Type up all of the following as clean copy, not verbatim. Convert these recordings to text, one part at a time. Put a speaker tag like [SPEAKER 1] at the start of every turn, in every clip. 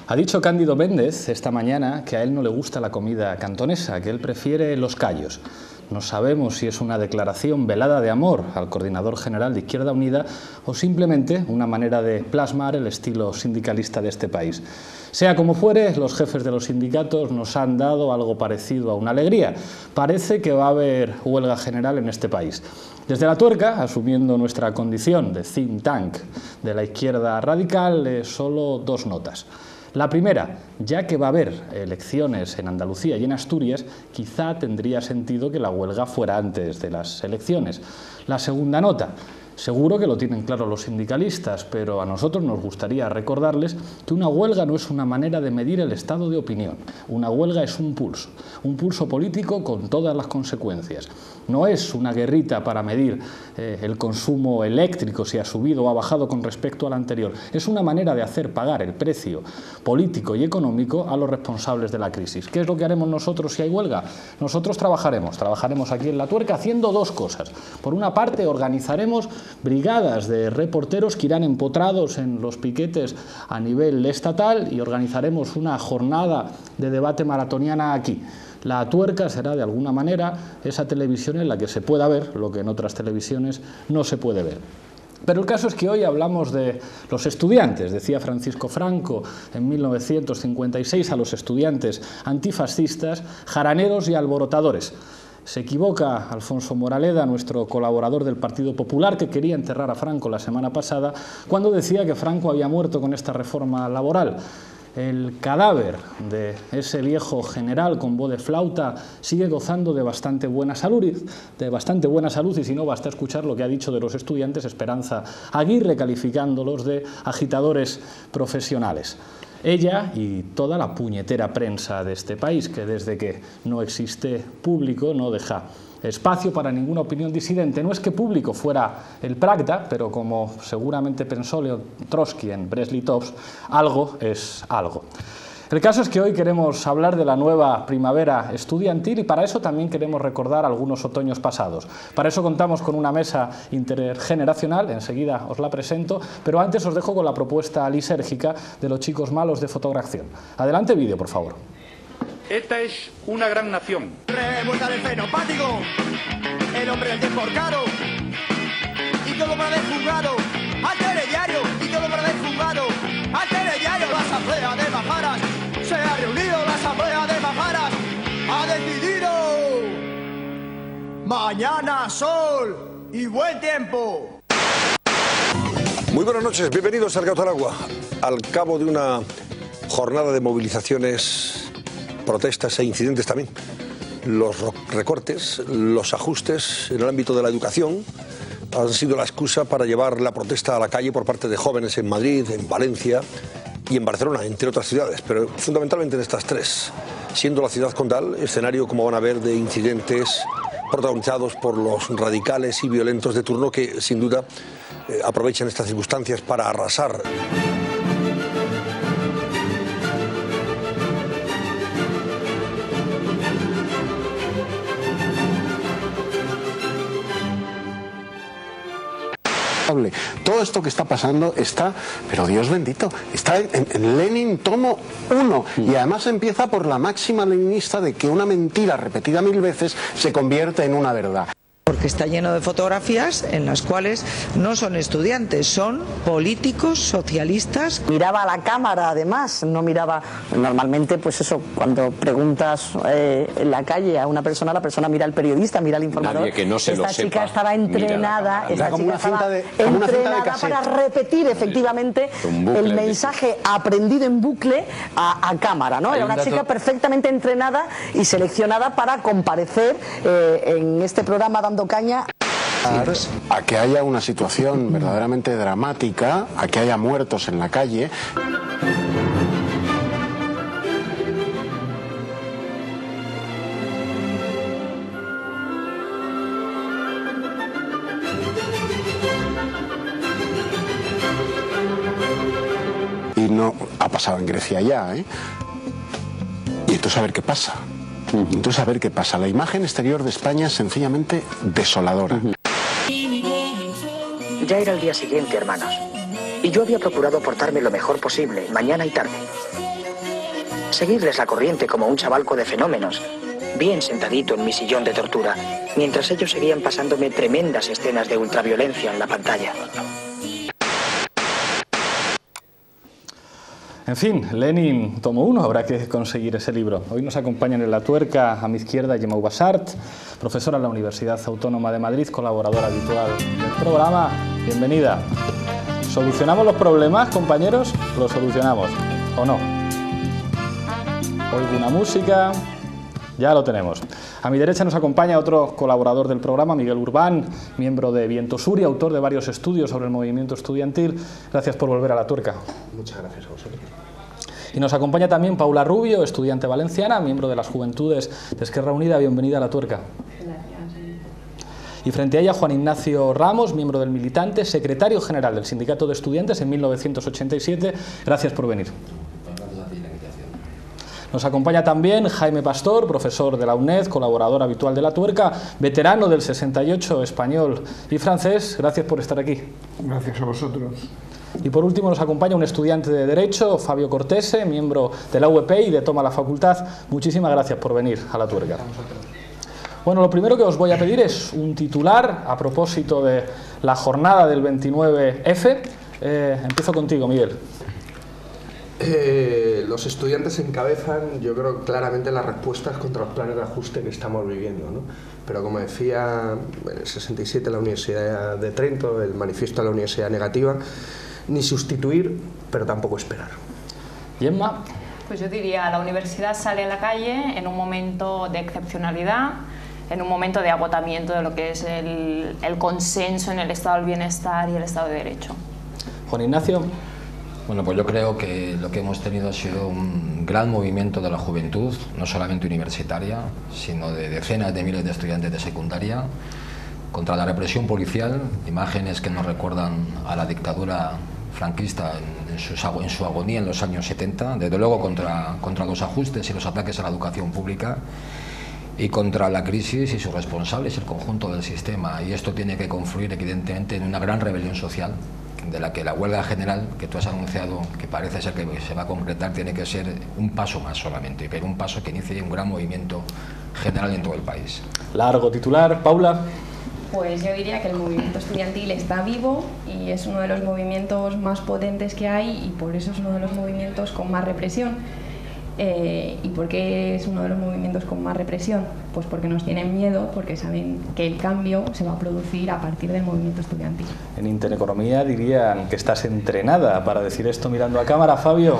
[SPEAKER 1] Ha dicho Cándido Méndez esta mañana que a él no le gusta la comida cantonesa, que él prefiere los callos. No sabemos si es una declaración velada de amor al coordinador general de Izquierda Unida o simplemente una manera de plasmar el estilo sindicalista de este país. Sea como fuere, los jefes de los sindicatos nos han dado algo parecido a una alegría. Parece que va a haber huelga general en este país. Desde La Tuerca, asumiendo nuestra condición de think tank de la izquierda radical, solo dos notas. La primera, ya que va a haber elecciones en Andalucía y en Asturias, quizá tendría sentido que la huelga fuera antes de las elecciones. La segunda nota, seguro que lo tienen claro los sindicalistas, pero a nosotros nos gustaría recordarles que una huelga no es una manera de medir el estado de opinión. Una huelga es un pulso político con todas las consecuencias. No es una guerrita para medir el consumo eléctrico, si ha subido o ha bajado con respecto al anterior. Es una manera de hacer pagar el precio político y económico a los responsables de la crisis. ¿Qué es lo que haremos nosotros si hay huelga? Nosotros trabajaremos aquí en La Tuerca haciendo dos cosas. Por una parte, organizaremos brigadas de reporteros que irán empotrados en los piquetes a nivel estatal y organizaremos una jornada de debate maratoniana aquí. La Tuerca será de alguna manera esa televisión en la que se pueda ver lo que en otras televisiones no se puede ver. Pero el caso es que hoy hablamos de los estudiantes. Decía Francisco Franco en 1956 a los estudiantes antifascistas, jaraneros y alborotadores. Se equivoca Alfonso Moraleda, nuestro colaborador del Partido Popular, que quería enterrar a Franco la semana pasada, cuando decía que Franco había muerto con esta reforma laboral. El cadáver de ese viejo general con voz de flauta sigue gozando de bastante buena salud, y si no basta escuchar lo que ha dicho de los estudiantes Esperanza Aguirre, calificándolos de agitadores profesionales. Ella y toda la puñetera prensa de este país, que desde que no existe público no deja espacio para ninguna opinión disidente. No es que público fuera el Pravda, pero como seguramente pensó León Trotsky en Brest-Litovsk, algo es algo. El caso es que hoy queremos hablar de la nueva primavera estudiantil y para eso también queremos recordar algunos otoños pasados. Para eso contamos con una mesa intergeneracional, enseguida os la presento, pero antes os dejo con la propuesta lisérgica de los chicos malos de Fotogracción. Adelante vídeo, por favor.
[SPEAKER 2] Esta es una gran nación.
[SPEAKER 3] Revuelta del fenopático, el hombre del desforcado, y todo para el juzgado, al telediario, y todo para el juzgado, al telediario. La asamblea de Majaras, se ha reunido la asamblea de Majaras, ha decidido mañana sol y buen tiempo.
[SPEAKER 4] Muy buenas noches, bienvenidos al Gato al Agua. Al cabo de una jornada de movilizaciones, protestas e incidentes también, los recortes, los ajustes en el ámbito de la educación han sido la excusa para llevar la protesta a la calle por parte de jóvenes en Madrid, en Valencia y en Barcelona, entre otras ciudades, pero fundamentalmente en estas tres, siendo la ciudad condal escenario, como van a ver, de incidentes protagonizados por los radicales y violentos de turno que sin duda aprovechan estas circunstancias para arrasar.
[SPEAKER 5] Todo esto que está pasando está, pero Dios bendito, está en Lenin tomo 1 y además empieza por la máxima leninista de que una mentira repetida 1000 veces se convierte en una verdad.
[SPEAKER 6] Porque está lleno de fotografías en las cuales no son estudiantes, son políticos socialistas.
[SPEAKER 7] Miraba a la cámara, además, no miraba normalmente, pues eso, cuando preguntas en la calle a una persona, la persona mira al periodista, mira al informador.
[SPEAKER 8] Nadie que no se
[SPEAKER 7] esta
[SPEAKER 8] lo
[SPEAKER 7] chica
[SPEAKER 8] sepa,
[SPEAKER 7] estaba entrenada, esta chica estaba entrenada para repetir efectivamente el mensaje aprendido en bucle a cámara, ¿no? Era una chica perfectamente entrenada y seleccionada para comparecer en este programa dando caña.
[SPEAKER 5] A que haya una situación verdaderamente dramática, a que haya muertos en la calle. Y no ha pasado en Grecia ya, ¿eh? Y entonces a ver qué pasa. Entonces, a ver qué pasa. La imagen exterior de España es sencillamente desoladora.
[SPEAKER 9] Ya era el día siguiente, hermanos. Y yo había procurado portarme lo mejor posible, mañana y tarde.
[SPEAKER 8] seguirles la corriente como un chavalco de fenómenos, bien sentadito en mi sillón de tortura, mientras ellos seguían pasándome tremendas escenas de ultraviolencia en la pantalla.
[SPEAKER 1] En fin, Lenin, tomo 1, habrá que conseguir ese libro. Hoy nos acompañan en la tuerca, a mi izquierda, Gemma Ubasart, profesora en la Universidad Autónoma de Madrid, colaboradora habitual del programa. Bienvenida. ¿Solucionamos los problemas, compañeros? ¿Los solucionamos o no? Oigo una música, ya lo tenemos. A mi derecha nos acompaña otro colaborador del programa, Miguel Urbán, miembro de Viento Sur y autor de varios estudios sobre el movimiento estudiantil. Gracias por volver a la tuerca.
[SPEAKER 5] Muchas gracias a vosotros.
[SPEAKER 1] Y nos acompaña también Paula Rubio, estudiante valenciana, miembro de las Juventudes de Esquerra Unida. Bienvenida a la tuerca. Y frente a ella, Juan Ignacio Ramos, miembro del Militante, secretario general del Sindicato de Estudiantes en 1987. Gracias por venir. Nos acompaña también Jaime Pastor, profesor de la UNED, colaborador habitual de la tuerca, veterano del 68, español y francés. Gracias por estar aquí.
[SPEAKER 9] Gracias a vosotros.
[SPEAKER 1] Y por último nos acompaña un estudiante de Derecho, Fabio Cortese, miembro de la UEP y de Toma la Facultad. Muchísimas gracias por venir a la tuerca. Bueno, lo primero que os voy a pedir es un titular a propósito de la jornada del 29F. Empiezo contigo, Miguel.
[SPEAKER 10] Los estudiantes encabezan, yo creo, claramente las respuestas contra los planes de ajuste que estamos viviendo, ¿no? Pero como decía en el 67 la Universidad de Trento, el manifiesto de la Universidad Negativa, ni sustituir, pero tampoco esperar.
[SPEAKER 1] Gemma.
[SPEAKER 11] Pues yo diría, la universidad sale a la calle en un momento de excepcionalidad, en un momento de agotamiento de lo que es el consenso en el estado del bienestar y el estado de derecho.
[SPEAKER 1] Juan Ignacio.
[SPEAKER 12] Bueno, pues yo creo que lo que hemos tenido ha sido un gran movimiento de la juventud, no solamente universitaria, sino de decenas de miles de estudiantes de secundaria, contra la represión policial, imágenes que nos recuerdan a la dictadura franquista en su agonía en los años 70, desde luego contra los ajustes y los ataques a la educación pública y contra la crisis y sus responsables, el conjunto del sistema. Y esto tiene que confluir evidentemente en una gran rebelión social, de la que la huelga general que tú has anunciado, que parece ser que se va a concretar, tiene que ser un paso más solamente, pero un paso que inicie un gran movimiento general en todo el país.
[SPEAKER 1] Largo titular. Paula.
[SPEAKER 13] Pues yo diría que el movimiento estudiantil está vivo y es uno de los movimientos más potentes que hay y por eso es uno de los movimientos con más represión. ¿Y por qué es uno de los movimientos con más represión? Pues porque nos tienen miedo, porque saben que el cambio se va a producir a partir del movimiento estudiantil.
[SPEAKER 1] En Intereconomía dirían que estás entrenada para decir esto mirando a cámara, Fabio.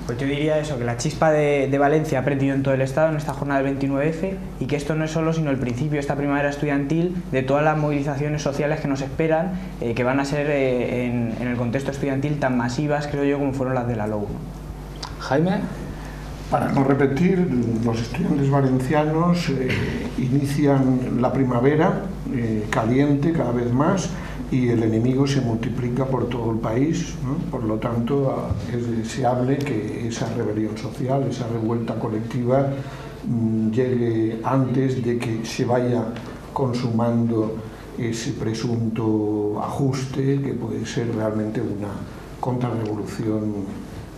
[SPEAKER 14] Pues yo diría eso, que la chispa de Valencia ha prendido en todo el Estado en esta jornada del 29F y que esto no es solo sino el principio, esta primavera estudiantil, de todas las movilizaciones sociales que nos esperan, que van a ser en el contexto estudiantil tan masivas, creo yo, como fueron las de la LOU.
[SPEAKER 1] Jaime.
[SPEAKER 9] Para no repetir, los estudiantes valencianos inician la primavera caliente cada vez más y el enemigo se multiplica por todo el país, ¿no? Por lo tanto, es deseable que esa rebelión social, esa revuelta colectiva llegue antes de que se vaya consumando ese presunto ajuste que puede ser realmente una contrarrevolución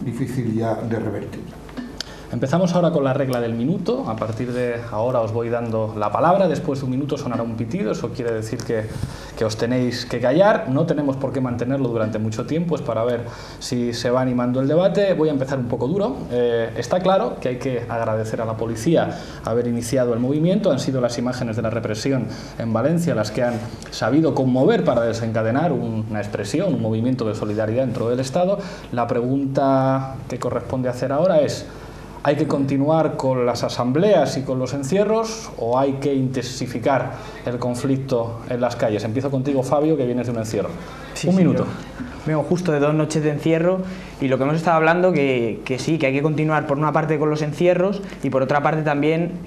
[SPEAKER 9] difícil ya de revertir.
[SPEAKER 1] Empezamos ahora con la regla del minuto. A partir de ahora os voy dando la palabra. Después de un minuto sonará un pitido. Eso quiere decir que os tenéis que callar. No tenemos por qué mantenerlo durante mucho tiempo. Es para ver si se va animando el debate. Voy a empezar un poco duro. Está claro que hay que agradecer a la policía haber iniciado el movimiento. Han sido las imágenes de la represión en Valencia las que han sabido conmover para desencadenar una expresión, un movimiento de solidaridad dentro del Estado. La pregunta que corresponde hacer ahora es: ¿hay que continuar con las asambleas y con los encierros o hay que intensificar el conflicto en las calles? Empiezo contigo, Fabio, que vienes de un encierro.
[SPEAKER 14] Sí,
[SPEAKER 1] un minuto.
[SPEAKER 14] Vengo justo de 2 noches de encierro y lo que hemos estado hablando que sí, que hay que continuar por una parte con los encierros y por otra parte también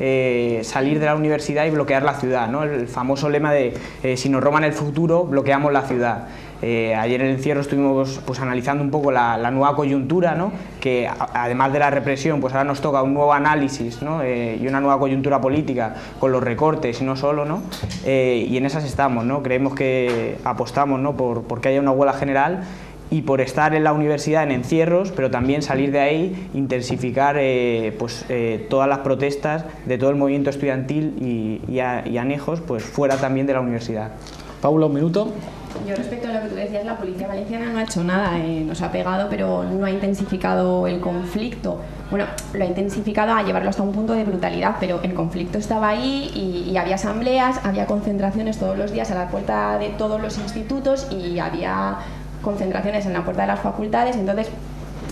[SPEAKER 14] salir de la universidad y bloquear la ciudad, ¿no? El famoso lema de si nos roban el futuro, bloqueamos la ciudad. Ayer en el encierro estuvimos pues analizando un poco la nueva coyuntura, ¿no? Que además de la represión, pues ahora nos toca un nuevo análisis, ¿no? Y una nueva coyuntura política con los recortes y no solo, ¿no? Y en esas estamos, ¿no? Creemos que apostamos, ¿no? Porque haya una huelga general y por estar en la universidad en encierros, pero también salir de ahí, intensificar todas las protestas de todo el movimiento estudiantil y anejos pues fuera también de la universidad.
[SPEAKER 1] Paula, un minuto.
[SPEAKER 13] Yo respecto a lo que tú decías, la policía valenciana no ha hecho nada, nos ha pegado, pero no ha intensificado el conflicto. Bueno, lo ha intensificado a llevarlo hasta un punto de brutalidad, pero el conflicto estaba ahí y había asambleas, había concentraciones todos los días a la puerta de todos los institutos y había concentraciones en la puerta de las facultades. Entonces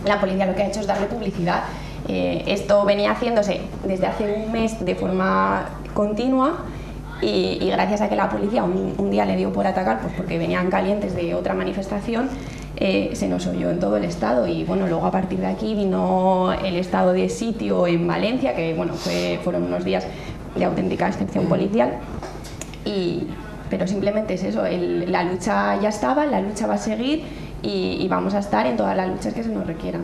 [SPEAKER 13] la policía lo que ha hecho es darle publicidad. Esto venía haciéndose desde hace un mes de forma continua. Y gracias a que la policía un día le dio por atacar, pues porque venían calientes de otra manifestación, se nos oyó en todo el estado. Y bueno, luego a partir de aquí vino el estado de sitio en Valencia, que bueno, fueron unos días de auténtica excepción policial. Pero simplemente es eso, la lucha ya estaba, la lucha va a seguir y vamos a estar en todas las luchas que se nos requieran.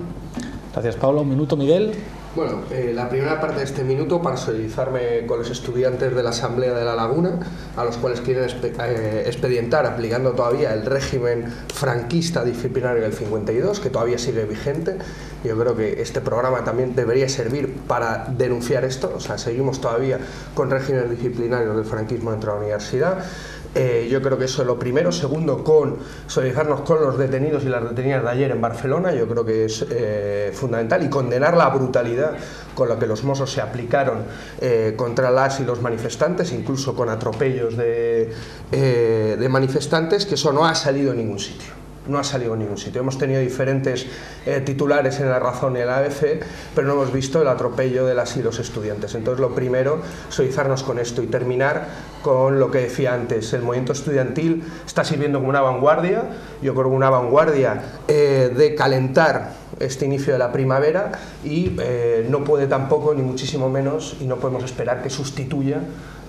[SPEAKER 1] Gracias, Paula. Un minuto, Miguel.
[SPEAKER 10] Bueno, la primera parte de este minuto para solidarizarme con los estudiantes de la Asamblea de La Laguna, a los cuales quieren expedientar, aplicando todavía el régimen franquista disciplinario del 52, que todavía sigue vigente. Yo creo que este programa también debería servir para denunciar esto. O sea, seguimos todavía con regímenes disciplinarios del franquismo dentro de la universidad. Yo creo que eso es lo primero. Segundo, solidarizarnos con los detenidos y las detenidas de ayer en Barcelona. Yo creo que es fundamental, y condenar la brutalidad con la que los Mossos se aplicaron contra las y los manifestantes, incluso con atropellos de manifestantes, que eso no ha salido en ningún sitio. No ha salido en ningún sitio. Hemos tenido diferentes titulares en La Razón y en la ABC, pero no hemos visto el atropello de las y los estudiantes. Entonces, lo primero, solidarizarnos con esto y terminar con lo que decía antes. El movimiento estudiantil está sirviendo como una vanguardia, yo creo que una vanguardia de calentar este inicio de la primavera, y no puede tampoco, ni muchísimo menos, y no podemos esperar que sustituya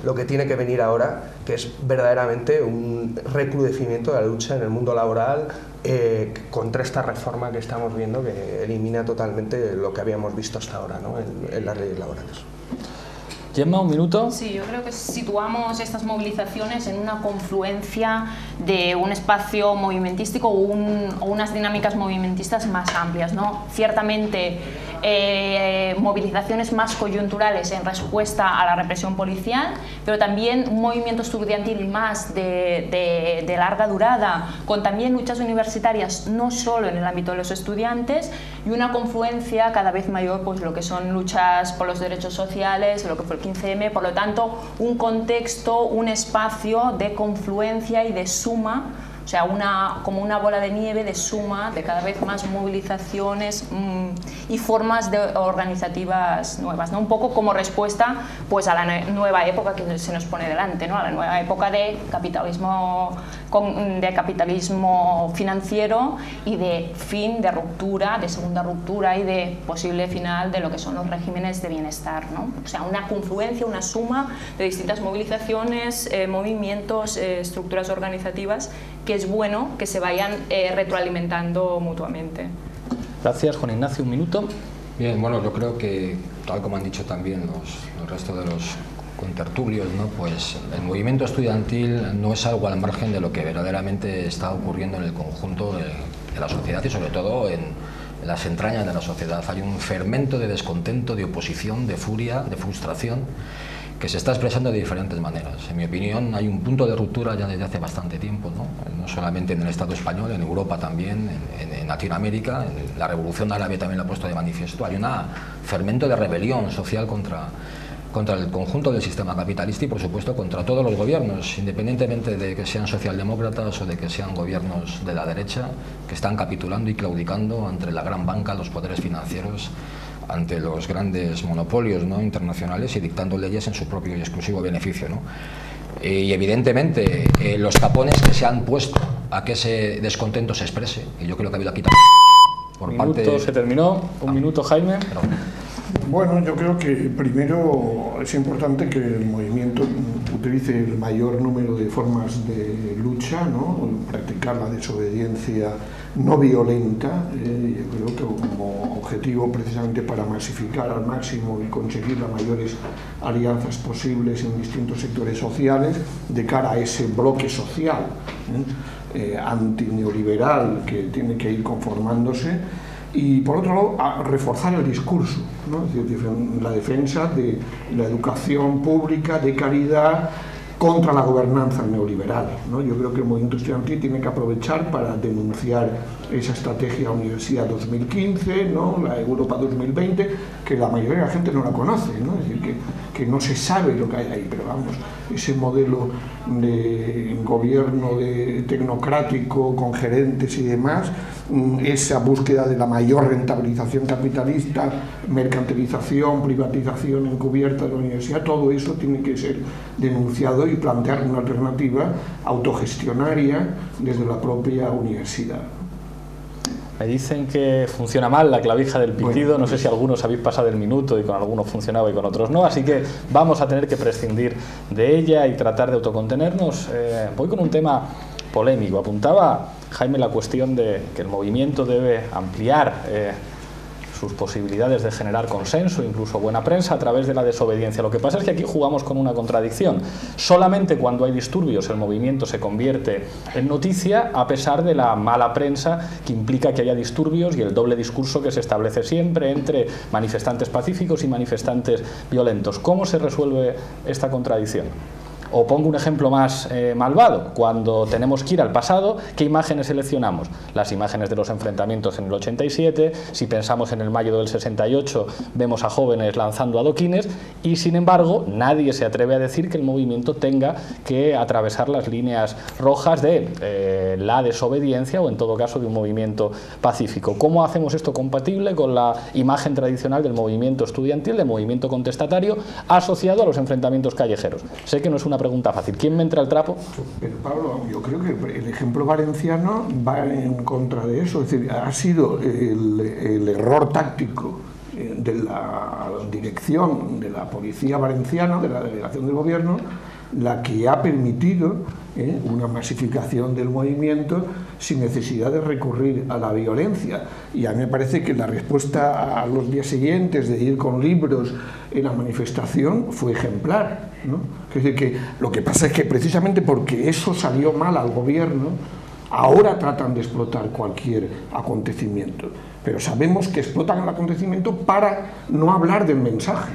[SPEAKER 10] lo que tiene que venir ahora, que es verdaderamente un recrudecimiento de la lucha en el mundo laboral contra esta reforma que estamos viendo, que elimina totalmente lo que habíamos visto hasta ahora, ¿no?, en las leyes laborales.
[SPEAKER 1] Gemma, un minuto.
[SPEAKER 11] Sí, yo creo que situamos estas movilizaciones en una confluencia de un espacio movimentístico o unas dinámicas movimentistas más amplias, ¿no? Ciertamente movilizaciones más coyunturales en respuesta a la represión policial, pero también un movimiento estudiantil más de larga durada, con también luchas universitarias no solo en el ámbito de los estudiantes, y una confluencia cada vez mayor, pues lo que son luchas por los derechos sociales, lo que fue el 15M, por lo tanto un contexto, un espacio de confluencia y de suma. O sea, como una bola de nieve de suma de cada vez más movilizaciones y formas organizativas nuevas, ¿no? Un poco como respuesta, pues, a la nueva época que se nos pone delante, ¿no? A la nueva época de capitalismo financiero y de fin, de ruptura, de segunda ruptura y de posible final de lo que son los regímenes de bienestar, ¿no? O sea, una confluencia, una suma de distintas movilizaciones, movimientos, estructuras organizativas, que es bueno que se vayan retroalimentando mutuamente.
[SPEAKER 1] Gracias. Juan Ignacio, un minuto.
[SPEAKER 12] Bien, bueno, yo creo que, tal como han dicho también el resto de los contertulios, ¿no?, pues el movimiento estudiantil no es algo al margen de lo que verdaderamente está ocurriendo en el conjunto de la sociedad, y sobre todo en las entrañas de la sociedad. Hay un fermento de descontento, de oposición, de furia, de frustración, que se está expresando de diferentes maneras. En mi opinión, hay un punto de ruptura ya desde hace bastante tiempo, no solamente en el Estado español, en Europa también, en Latinoamérica, en la Revolución Árabe también lo ha puesto de manifiesto. Hay un fermento de rebelión social contra el conjunto del sistema capitalista y, por supuesto, contra todos los gobiernos, independientemente de que sean socialdemócratas o de que sean gobiernos de la derecha, que están capitulando y claudicando ante la gran banca, los poderes financieros, ante los grandes monopolios, ¿no?, internacionales, y dictando leyes en su propio y exclusivo beneficio, ¿no? Y evidentemente los tapones que se han puesto a que ese descontento se exprese, y yo creo que ha habido aquí por parte...
[SPEAKER 1] Se terminó. Un minuto, Jaime.
[SPEAKER 9] Bueno, yo creo que primero es importante que el movimiento utilice el mayor número de formas de lucha, ¿no?, practicar la desobediencia no violenta, yo creo que como objetivo precisamente para masificar al máximo y conseguir las mayores alianzas posibles en distintos sectores sociales de cara a ese bloque social, antineoliberal que tiene que ir conformándose, y por otro lado a reforzar el discurso, ¿no? Es decir, la defensa de la educación pública de calidad contra la gobernanza neoliberal, ¿no? Yo creo que el movimiento estudiantil tiene que aprovechar para denunciar esa estrategia Universidad 2015, ¿no? La Europa 2020, que la mayoría de la gente no la conoce, ¿no? Es decir, que no se sabe lo que hay ahí, pero vamos, ese modelo de gobierno tecnocrático con gerentes y demás, esa búsqueda de la mayor rentabilización capitalista, mercantilización, privatización encubierta de la universidad, todo eso tiene que ser denunciado y plantear una alternativa autogestionaria desde la propia universidad.
[SPEAKER 1] Me dicen que funciona mal la clavija del pitido, no sé si algunos habéis pasado el minuto y con algunos funcionaba y con otros no, así que vamos a tener que prescindir de ella y tratar de autocontenernos. Voy con un tema polémico. Apuntaba Jaime la cuestión de que el movimiento debe ampliar sus posibilidades de generar consenso, incluso buena prensa, a través de la desobediencia. Lo que pasa es que aquí jugamos con una contradicción. Solamente cuando hay disturbios el movimiento se convierte en noticia, a pesar de la mala prensa que implica que haya disturbios y el doble discurso que se establece siempre entre manifestantes pacíficos y manifestantes violentos. ¿Cómo se resuelve esta contradicción? O pongo un ejemplo más malvado. Cuando tenemos que ir al pasado, ¿qué imágenes seleccionamos? Las imágenes de los enfrentamientos en el 87, si pensamos en el mayo del 68, vemos a jóvenes lanzando adoquines y, sin embargo, nadie se atreve a decir que el movimiento tenga que atravesar las líneas rojas de la desobediencia o, en todo caso, de un movimiento pacífico. ¿Cómo hacemos esto compatible con la imagen tradicional del movimiento estudiantil, del movimiento contestatario, asociado a los enfrentamientos callejeros? Sé que no es una pregunta fácil. ¿Quién me entra al trapo?
[SPEAKER 9] Pero Pablo, yo creo que el ejemplo valenciano va en contra de eso. Es decir, ha sido el error táctico de la dirección de la policía valenciana, de la delegación del gobierno, la que ha permitido una masificación del movimiento sin necesidad de recurrir a la violencia. Y a mí me parece que la respuesta a los días siguientes de ir con libros en la manifestación fue ejemplar, ¿no? Es decir, que lo que pasa es que precisamente porque eso salió mal al gobierno, ahora tratan de explotar cualquier acontecimiento. Pero sabemos que explotan el acontecimiento para no hablar del mensaje.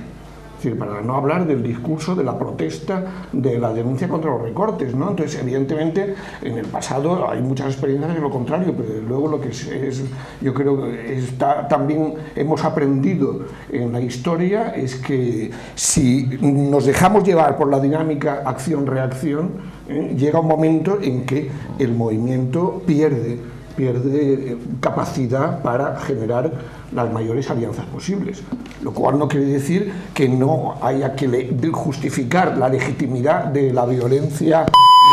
[SPEAKER 9] Es decir, para no hablar del discurso, de la protesta, de la denuncia contra los recortes, ¿no? Entonces, evidentemente, en el pasado hay muchas experiencias de lo contrario, pero luego lo que es yo creo que también hemos aprendido en la historia es que si nos dejamos llevar por la dinámica acción-reacción, llega un momento en que el movimiento pierde capacidad para generar las mayores alianzas posibles, lo cual no quiere decir que no haya que justificar la legitimidad de la violencia,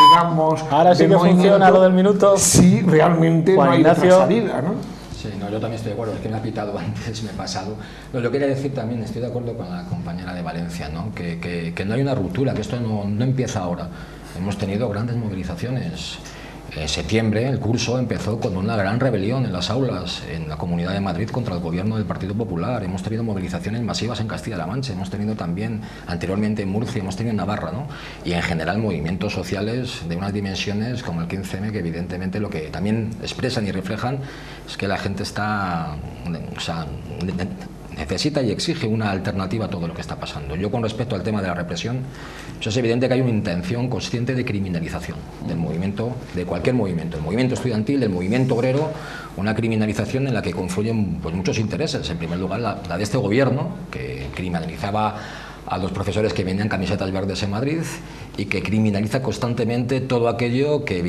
[SPEAKER 9] digamos.
[SPEAKER 1] Ahora sí que funciona lo del minuto.
[SPEAKER 9] Si realmente
[SPEAKER 1] Juan
[SPEAKER 9] no hay
[SPEAKER 1] Ignacio.
[SPEAKER 9] otra salida, ¿no?
[SPEAKER 12] Sí, no, yo también estoy de acuerdo, es que me ha pitado antes, me he pasado. No, yo quería decir también, estoy de acuerdo con la compañera de Valencia, ¿no? Que no hay una ruptura, que esto no empieza ahora. Hemos tenido grandes movilizaciones. En septiembre el curso empezó con una gran rebelión en las aulas en la Comunidad de Madrid contra el gobierno del Partido Popular. Hemos tenido movilizaciones masivas en Castilla-La Mancha, hemos tenido también anteriormente en Murcia, hemos tenido en Navarra, ¿no? Y en general movimientos sociales de unas dimensiones como el 15M, que evidentemente lo que también expresan y reflejan es que la gente está, o sea, necesita y exige una alternativa a todo lo que está pasando. Yo, con respecto al tema de la represión, pues es evidente que hay una intención consciente de criminalización del movimiento, de cualquier movimiento, el movimiento estudiantil, el movimiento obrero, una criminalización en la que confluyen pues muchos intereses. En primer lugar, la de este gobierno, que criminalizaba a los profesores que vendían camisetas verdes en Madrid y que criminaliza constantemente todo aquello que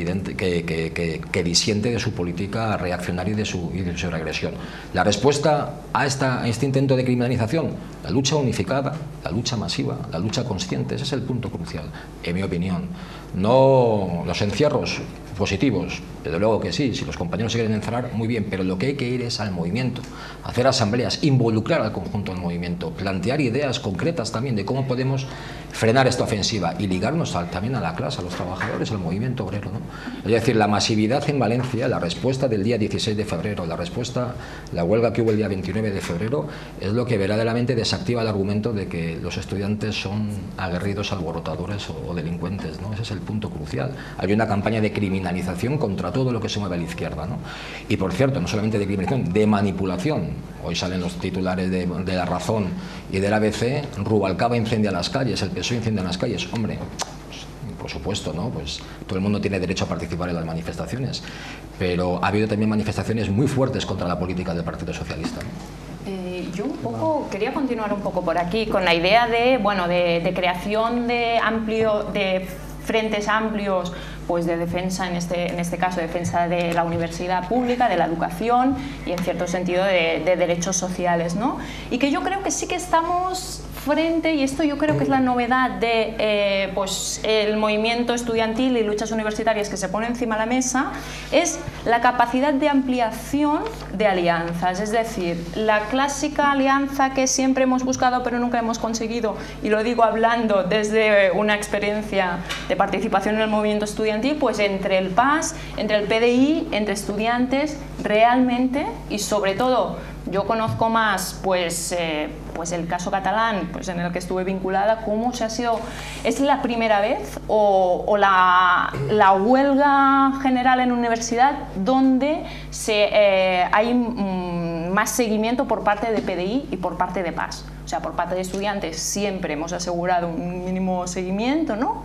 [SPEAKER 12] disiente de su política reaccionaria y de su regresión. La respuesta a este intento de criminalización, la lucha unificada, la lucha masiva, la lucha consciente, ese es el punto crucial, en mi opinión. No los encierros positivos, desde luego que sí, si los compañeros se quieren encerrar, muy bien, pero lo que hay que ir es al movimiento, hacer asambleas, involucrar al conjunto del movimiento, plantear ideas concretas también de cómo podemos frenar esta ofensiva y ligarnos también a la clase, a los trabajadores, al movimiento obrero, ¿no? Es decir, la masividad en Valencia, la respuesta del día 16 de febrero, la huelga que hubo el día 29 de febrero, es lo que verdaderamente desactiva el argumento de que los estudiantes son aguerridos, alborotadores o delincuentes, ¿no? Ese es el punto crucial. Hay una campaña de criminalización contra todo lo que se mueve a la izquierda, ¿no? Y por cierto, no solamente de criminalización, de manipulación. Hoy salen los titulares de La Razón y del ABC: Rubalcaba incendia las calles, el PSOE incendia las calles. Hombre, por supuesto, ¿no? Pues todo el mundo tiene derecho a participar en las manifestaciones, pero ha habido también manifestaciones muy fuertes contra la política del Partido Socialista, ¿no?
[SPEAKER 11] Yo un poco quería continuar un poco por aquí con la idea de, bueno, de creación de frentes amplios, pues de defensa, en este caso defensa de la universidad pública, de la educación y en cierto sentido de derechos sociales, ¿no? Y que yo creo que sí que estamos frente, y esto yo creo que es la novedad de pues el movimiento estudiantil y luchas universitarias que se pone encima de la mesa, es la capacidad de ampliación de alianzas. Es decir, la clásica alianza que siempre hemos buscado pero nunca hemos conseguido, y lo digo hablando desde una experiencia de participación en el movimiento estudiantil, pues entre el PAS, entre el PDI, entre estudiantes, realmente, y sobre todo yo conozco más pues el caso catalán, pues en el que estuve vinculada, cómo se ha sido, es la primera vez o la huelga general en universidad donde hay más seguimiento por parte de PDI y por parte de PAS. O sea, por parte de estudiantes siempre hemos asegurado un mínimo seguimiento, ¿no?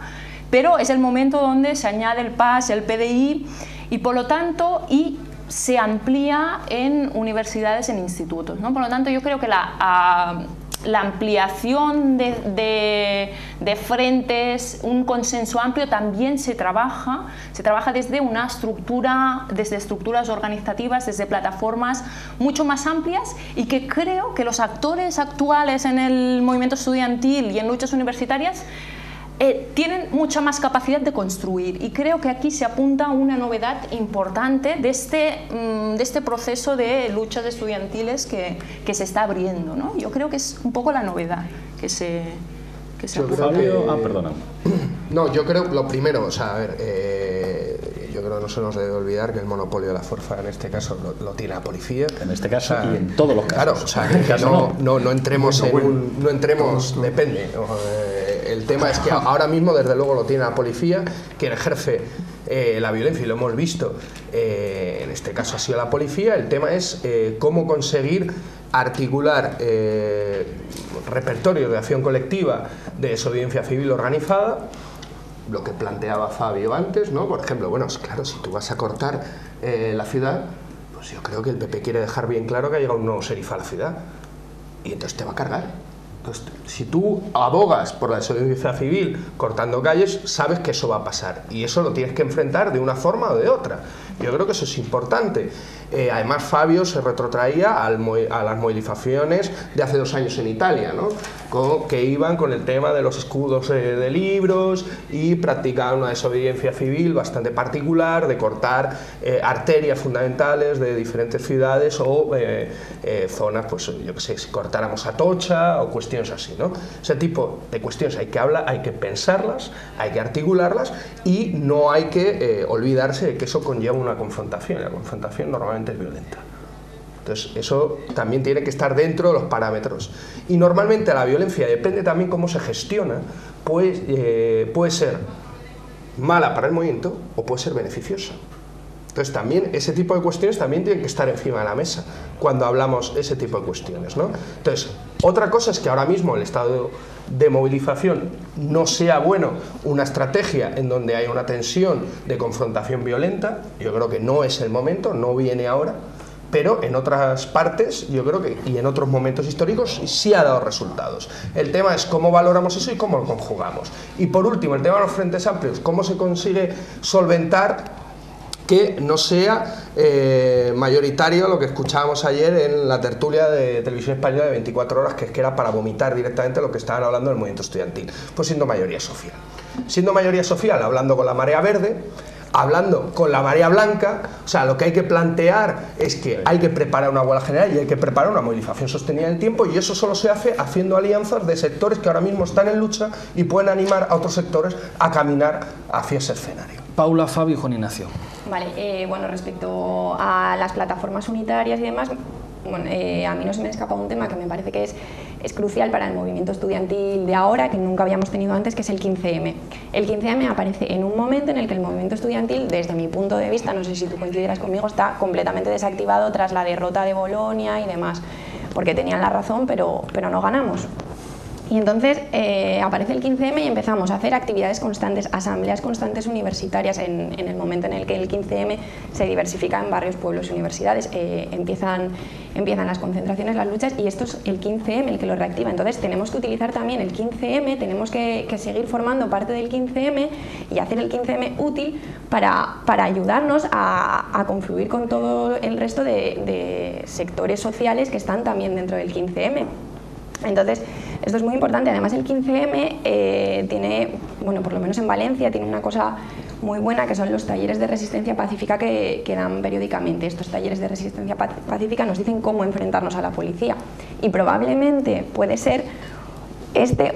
[SPEAKER 11] Pero es el momento donde se añade el PAS, el PDI, y por lo tanto, se amplía en universidades, en institutos, ¿no? Por lo tanto, yo creo que la ampliación de frentes, un consenso amplio, también se trabaja desde una estructura, desde estructuras organizativas, desde plataformas mucho más amplias, y que creo que los actores actuales en el movimiento estudiantil y en luchas universitarias tienen mucha más capacidad de construir, y creo que aquí se apunta una novedad importante de este proceso de luchas estudiantiles que se está abriendo, ¿no? Yo creo que es un poco la novedad que se apunta.
[SPEAKER 1] Perdona.
[SPEAKER 10] No, yo creo, lo primero, o sea, a ver, yo creo que no se nos debe olvidar que el monopolio de la fuerza en este caso lo tiene la policía.
[SPEAKER 1] En este caso, o sea, y en todos los casos.
[SPEAKER 10] Claro, o sea, que no entremos no entremos, depende. El tema es que ahora mismo, desde luego, lo tiene la policía, quien ejerce la violencia, y lo hemos visto, en este caso ha sido la policía. El tema es cómo conseguir articular repertorios de acción colectiva de desobediencia civil organizada, lo que planteaba Fabio antes, ¿no? Por ejemplo, bueno, claro, si tú vas a cortar la ciudad, pues yo creo que el PP quiere dejar bien claro que ha llegado un nuevo sheriff a la ciudad, y entonces te va a cargar. Entonces, si tú abogas por la desobediencia civil cortando calles, sabes que eso va a pasar, y eso lo tienes que enfrentar de una forma o de otra. Yo creo que eso es importante. Además, Fabio se retrotraía a las movilizaciones de hace 2 años en Italia, ¿no? Que iban con el tema de los escudos de libros y practicaban una desobediencia civil bastante particular, de cortar arterias fundamentales de diferentes ciudades o zonas, pues yo qué sé, si cortáramos Atocha o cuestiones así, ¿no? Ese tipo de cuestiones hay que hablar, hay que pensarlas, hay que articularlas, y no hay que olvidarse de que eso conlleva una confrontación, y la confrontación normalmente es violenta. Entonces, eso también tiene que estar dentro de los parámetros. Y normalmente la violencia, depende también cómo se gestiona, pues, puede ser mala para el movimiento o puede ser beneficiosa. Entonces, también ese tipo de cuestiones también tienen que estar encima de la mesa cuando hablamos de ese tipo de cuestiones, ¿no? Entonces, otra cosa es que ahora mismo el estado de movilización no sea bueno una estrategia en donde haya una tensión de confrontación violenta. Yo creo que no es el momento, no viene ahora, pero en otras partes, yo creo que, y en otros momentos históricos, sí ha dado resultados. El tema es cómo valoramos eso y cómo lo conjugamos. Y por último, el tema de los frentes amplios, cómo se consigue solventar que no sea mayoritario lo que escuchábamos ayer en la tertulia de Televisión Española de 24 horas, que era para vomitar directamente lo que estaban hablando del movimiento estudiantil. Pues siendo mayoría social. Siendo mayoría social, hablando con la marea verde, hablando con la marea blanca. O sea, lo que hay que plantear es que hay que preparar una huelga general y hay que preparar una movilización sostenida en el tiempo, y eso solo se hace haciendo alianzas de sectores que ahora mismo están en lucha y pueden animar a otros sectores a caminar hacia ese escenario.
[SPEAKER 1] Paula, Fabio y Juan Ignacio.
[SPEAKER 13] Vale, bueno, respecto a las plataformas unitarias y demás, bueno, a mí no se me escapa un tema que me parece que es crucial para el movimiento estudiantil de ahora, que nunca habíamos tenido antes, que es el 15M. El 15M aparece en un momento en el que el movimiento estudiantil, desde mi punto de vista, no sé si tú coincidirás conmigo, está completamente desactivado tras la derrota de Bolonia y demás, porque tenían la razón, pero no ganamos. Y entonces aparece el 15M y empezamos a hacer actividades constantes, asambleas constantes universitarias en el momento en el que el 15M se diversifica en barrios, pueblos y universidades. Empiezan las concentraciones, las luchas, y esto es el 15M el que lo reactiva. Entonces tenemos que utilizar también el 15M, tenemos que seguir formando parte del 15M y hacer el 15M útil para ayudarnos a confluir con todo el resto de sectores sociales que están también dentro del 15M. Entonces, esto es muy importante. Además, el 15M tiene, bueno, por lo menos en Valencia, tiene una cosa muy buena, que son los talleres de resistencia pacífica que dan periódicamente. Estos talleres de resistencia pacífica nos dicen cómo enfrentarnos a la policía, y probablemente puede ser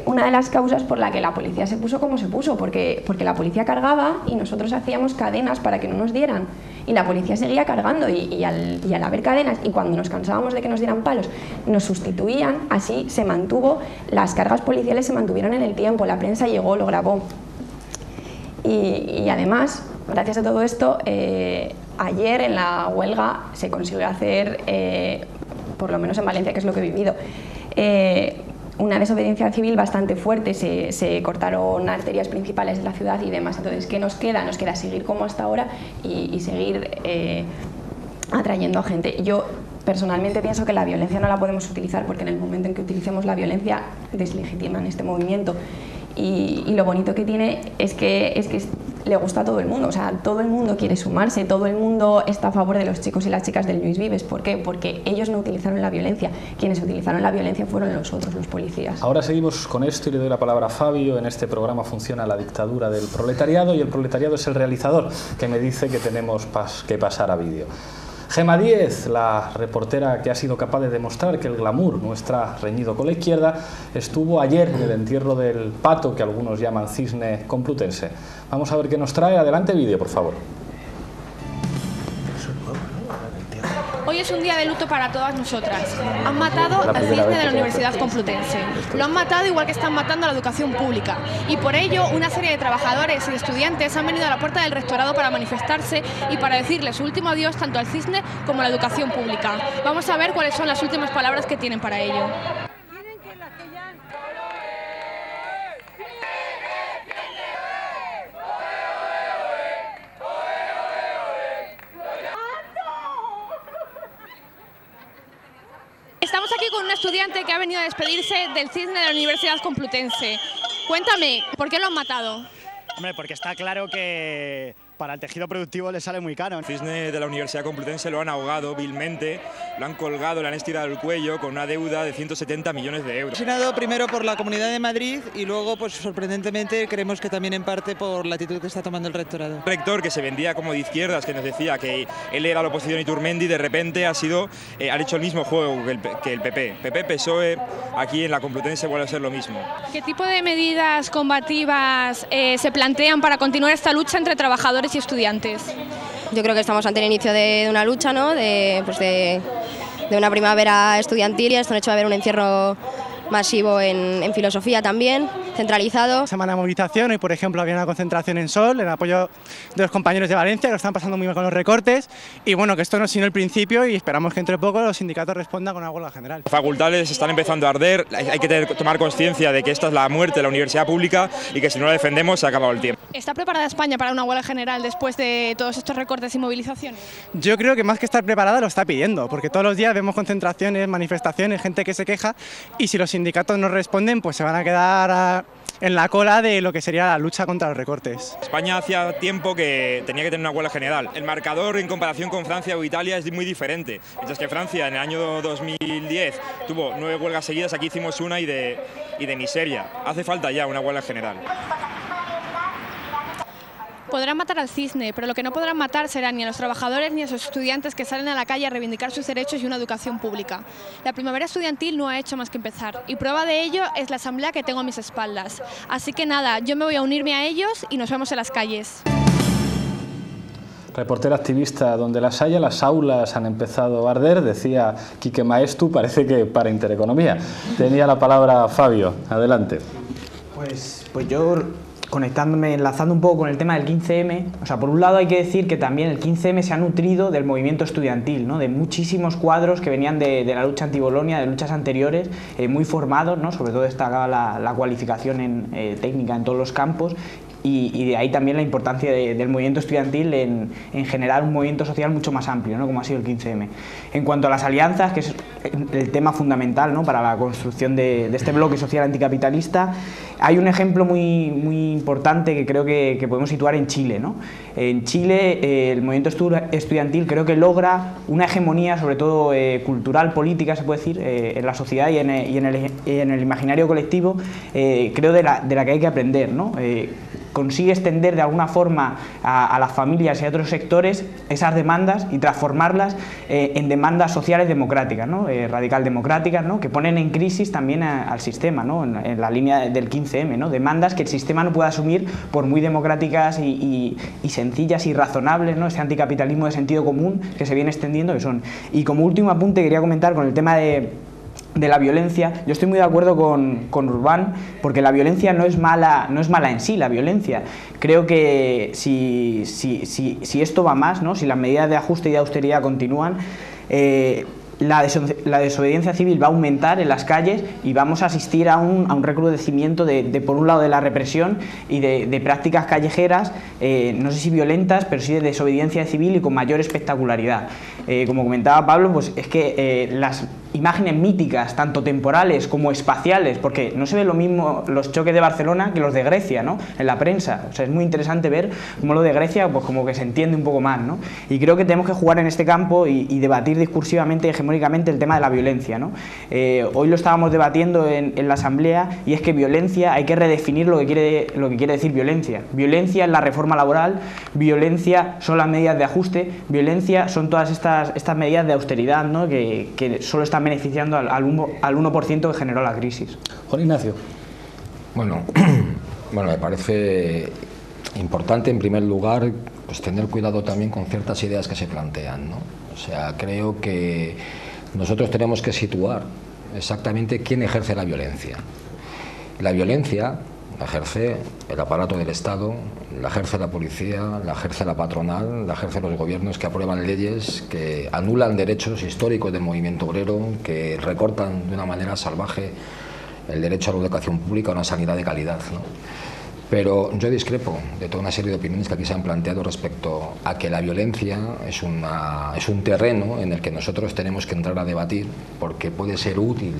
[SPEAKER 13] una de las causas por la que la policía se puso como se puso, porque la policía cargaba y nosotros hacíamos cadenas para que no nos dieran, y la policía seguía cargando, y al haber cadenas, y cuando nos cansábamos de que nos dieran palos, nos sustituían. Así se mantuvo, las cargas policiales se mantuvieron en el tiempo, la prensa llegó, lo grabó, y además, gracias a todo esto, ayer en la huelga se consiguió hacer, por lo menos en Valencia, que es lo que he vivido, una desobediencia civil bastante fuerte. Se cortaron arterias principales de la ciudad y demás. Entonces, ¿qué nos queda? Nos queda seguir como hasta ahora y seguir atrayendo a gente. Yo personalmente pienso que la violencia no la podemos utilizar, porque en el momento en que utilicemos la violencia deslegitiman este movimiento. Y lo bonito que tiene es que le gusta a todo el mundo. O sea, todo el mundo quiere sumarse, todo el mundo está a favor de los chicos y las chicas del Lluís Vives. ¿Por qué? Porque ellos no utilizaron la violencia. Quienes utilizaron la violencia fueron los otros, los policías.
[SPEAKER 1] Ahora seguimos con esto y le doy la palabra a Fabio. En este programa funciona la dictadura del proletariado, y el proletariado es el realizador, que me dice que tenemos que pasar a vídeo. Gema Díez, la reportera que ha sido capaz de demostrar que el glamour no está reñido con la izquierda, estuvo ayer en el entierro del pato que algunos llaman cisne complutense. Vamos a ver qué nos trae. Adelante vídeo, por favor.
[SPEAKER 15] Hoy es un día de luto para todas nosotras. Han matado al cisne de la Universidad Complutense. Lo han matado igual que están matando a la educación pública. Y por ello, una serie de trabajadores y estudiantes han venido a la puerta del rectorado para manifestarse y para decirle su último adiós tanto al cisne como a la educación pública. Vamos a ver cuáles son las últimas palabras que tienen para ello. Estamos aquí con un estudiante que ha venido a despedirse del cisne de la Universidad Complutense. Cuéntame, ¿por qué lo han matado?
[SPEAKER 16] Hombre, porque está claro que para el tejido productivo le sale muy caro.
[SPEAKER 17] El cisne de la Universidad Complutense lo han ahogado vilmente, lo han colgado, le han estirado el cuello con una deuda de 170 millones de euros.
[SPEAKER 18] Patrocinado primero por la Comunidad de Madrid y luego, pues sorprendentemente, creemos que también en parte por la actitud que está tomando el rectorado.
[SPEAKER 17] El rector, que se vendía como de izquierdas, que nos decía que él era la oposición Iturmendi, de repente ha hecho el mismo juego que el PP. PP-PSOE, aquí en la Complutense vuelve a ser lo mismo.
[SPEAKER 15] ¿Qué tipo de medidas combativas se plantean para continuar esta lucha entre trabajadores y estudiantes?
[SPEAKER 19] Yo creo que estamos ante el inicio de una lucha, ¿no? de una primavera estudiantil, y esto ha hecho haber un encierro masivo en filosofía también, centralizado.
[SPEAKER 16] Semana de movilización, hoy por ejemplo había una concentración en Sol en apoyo de los compañeros de Valencia, que lo están pasando muy mal con los recortes, y bueno, que esto no es sino el principio, y esperamos que entre poco los sindicatos respondan con una huelga general.
[SPEAKER 17] Las facultades están empezando a arder, hay que tomar conciencia de que esta es la muerte de la universidad pública y que si no la defendemos se ha acabado el tiempo.
[SPEAKER 15] ¿Está preparada España para una huelga general después de todos estos recortes y movilizaciones?
[SPEAKER 16] Yo creo que más que estar preparada lo está pidiendo, porque todos los días vemos concentraciones, manifestaciones, gente que se queja, y si los sindicatos no responden, pues se van a quedar en la cola de lo que sería la lucha contra los recortes.
[SPEAKER 17] España hacía tiempo que tenía que tener una huelga general. El marcador en comparación con Francia o Italia es muy diferente. Mientras que Francia en el año 2010 tuvo 9 huelgas seguidas, aquí hicimos una y de miseria. Hace falta ya una huelga general.
[SPEAKER 15] Podrán matar al cisne, pero lo que no podrán matar será ni a los trabajadores ni a los estudiantes que salen a la calle a reivindicar sus derechos y una educación pública. La primavera estudiantil no ha hecho más que empezar, y prueba de ello es la asamblea que tengo a mis espaldas. Así que nada, yo me voy a unirme a ellos y nos vemos en las calles.
[SPEAKER 1] Reportera activista, donde las haya, las aulas han empezado a arder, decía Quique Maestu, parece que para Intereconomía. Tenía la palabra Fabio, adelante.
[SPEAKER 14] Pues yo, conectándome, enlazando un poco con el tema del 15M, o sea, por un lado hay que decir que también el 15M se ha nutrido del movimiento estudiantil, ¿no? De muchísimos cuadros que venían de la lucha anti-Bolonia, de luchas anteriores, muy formados, ¿no? Sobre todo destacaba la cualificación técnica en todos los campos. Y de ahí también la importancia del movimiento estudiantil en generar un movimiento social mucho más amplio, ¿no? Como ha sido el 15M. En cuanto a las alianzas, que es el tema fundamental, ¿no? Para la construcción de este bloque social anticapitalista, hay un ejemplo muy importante que creo que podemos situar en Chile, ¿no? En Chile el movimiento estudiantil creo que logra una hegemonía, sobre todo cultural, política, se puede decir, en la sociedad y en el imaginario colectivo, creo de la que hay que aprender, ¿no? Consigue extender de alguna forma a las familias y a otros sectores esas demandas y transformarlas en demandas sociales democráticas, ¿no? Radical democráticas, ¿no? Que ponen en crisis también al sistema, ¿no? En la línea del 15M, ¿no? Demandas que el sistema no puede asumir por muy democráticas y sencillas y razonables, ¿no? Ese anticapitalismo de sentido común que se viene extendiendo que son. Y como último apunte quería comentar con el tema de la violencia. Yo estoy muy de acuerdo con Urbán, porque la violencia no es mala en sí, la violencia. Creo que si esto va más, ¿no? Si las medidas de ajuste y de austeridad continúan, la desobediencia civil va a aumentar en las calles y vamos a asistir a un recrudecimiento por un lado de la represión y de prácticas callejeras, no sé si violentas, pero sí de desobediencia civil y con mayor espectacularidad. Como comentaba Pablo, pues es que las imágenes míticas, tanto temporales como espaciales, porque no se ve lo mismo los choques de Barcelona que los de Grecia, ¿no? En la prensa. O sea, es muy interesante ver cómo lo de Grecia, pues como que se entiende un poco más, ¿no? Y creo que tenemos que jugar en este campo y debatir discursivamente, hegemónicamente, el tema de la violencia, ¿no? Hoy lo estábamos debatiendo en la asamblea, y es que violencia, hay que redefinir lo que quiere decir violencia. Violencia es la reforma laboral, violencia son las medidas de ajuste, violencia son todas estas medidas de austeridad, ¿no? Que solo están beneficiando al 1% que generó la crisis.
[SPEAKER 1] Juan Ignacio.
[SPEAKER 12] Bueno, me parece importante en primer lugar pues tener cuidado también con ciertas ideas que se plantean, ¿no? O sea, creo que nosotros tenemos que situar exactamente quién ejerce la violencia. La violencia la ejerce el aparato del Estado, la ejerce la policía, la ejerce la patronal, la ejerce los gobiernos que aprueban leyes que anulan derechos históricos del movimiento obrero, que recortan de una manera salvaje el derecho a la educación pública, a una sanidad de calidad, ¿no? Pero yo discrepo de toda una serie de opiniones que aquí se han planteado respecto a que la violencia es un terreno en el que nosotros tenemos que entrar a debatir porque puede ser útil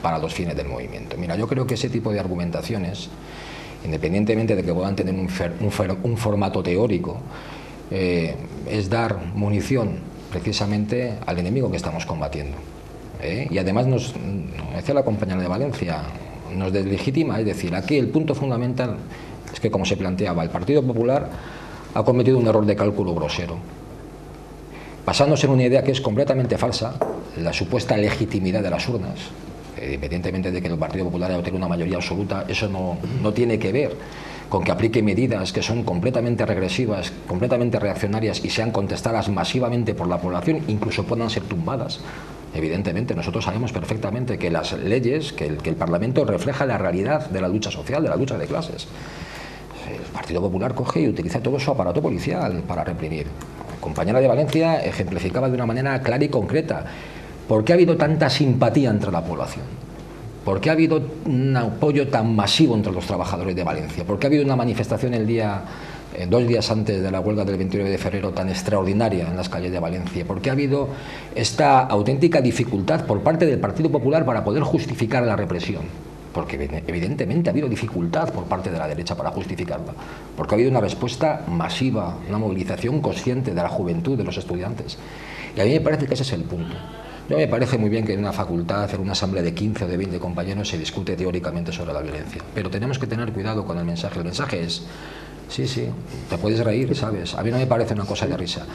[SPEAKER 12] para los fines del movimiento. Mira, yo creo que ese tipo de argumentaciones, independientemente de que puedan tener un formato teórico, es dar munición precisamente al enemigo que estamos combatiendo. Y además nos decía la compañera de Valencia, nos deslegitima, es decir, aquí el punto fundamental es que, como se planteaba, el Partido Popular ha cometido un error de cálculo grosero, basándose en una idea que es completamente falsa, la supuesta legitimidad de las urnas. Independientemente de que el Partido Popular haya obtenido una mayoría absoluta, eso no tiene que ver con que aplique medidas que son completamente regresivas, completamente reaccionarias y sean contestadas masivamente por la población, incluso puedan ser tumbadas. Evidentemente, nosotros sabemos perfectamente que las leyes, que el Parlamento refleja la realidad de la lucha social, de la lucha de clases. El Partido Popular coge y utiliza todo su aparato policial para reprimir. La compañera de Valencia ejemplificaba de una manera clara y concreta por qué ha habido tanta simpatía entre la población, por qué ha habido un apoyo tan masivo entre los trabajadores de Valencia, por qué ha habido una manifestación 2 días antes de la huelga del 29 de febrero tan extraordinaria en las calles de Valencia, por qué ha habido esta auténtica dificultad por parte del Partido Popular para poder justificar la represión. Porque evidentemente ha habido dificultad por parte de la derecha para justificarla, porque ha habido una respuesta masiva, una movilización consciente de la juventud, de los estudiantes. Y a mí me parece que ese es el punto. Yo me parece muy bien que en una facultad, en una asamblea de 15 o de 20 compañeros se discute teóricamente sobre la violencia, pero tenemos que tener cuidado con el mensaje. El mensaje es: Sí, sí, te puedes reír, ¿sabes? A mí no me parece una cosa de risa.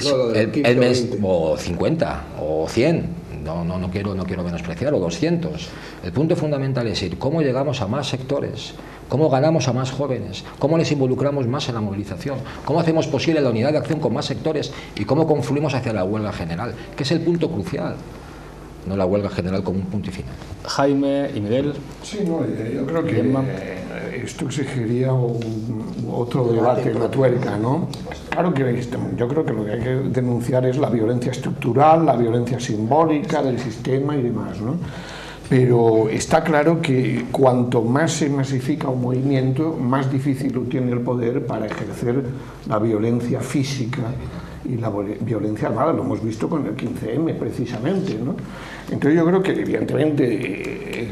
[SPEAKER 10] No,
[SPEAKER 12] el mes, o 50, o 100, no quiero menospreciar, o 200. El punto fundamental es ir, ¿cómo llegamos a más sectores? ¿Cómo ganamos a más jóvenes? ¿Cómo les involucramos más en la movilización? ¿Cómo hacemos posible la unidad de acción con más sectores? ¿Y cómo confluimos hacia la huelga general? Que es el punto crucial. No la huelga general como un punto y final.
[SPEAKER 1] Jaime y Miguel.
[SPEAKER 9] Sí, no, yo creo que esto exigiría otro debate en la tuerca, ¿no? Claro que yo creo que lo que hay que denunciar es la violencia estructural, la violencia simbólica del sistema y demás, ¿no? Pero está claro que cuanto más se masifica un movimiento, más difícil lo tiene el poder para ejercer la violencia física y la violencia armada. Lo hemos visto con el 15M precisamente, ¿no? Entonces yo creo que evidentemente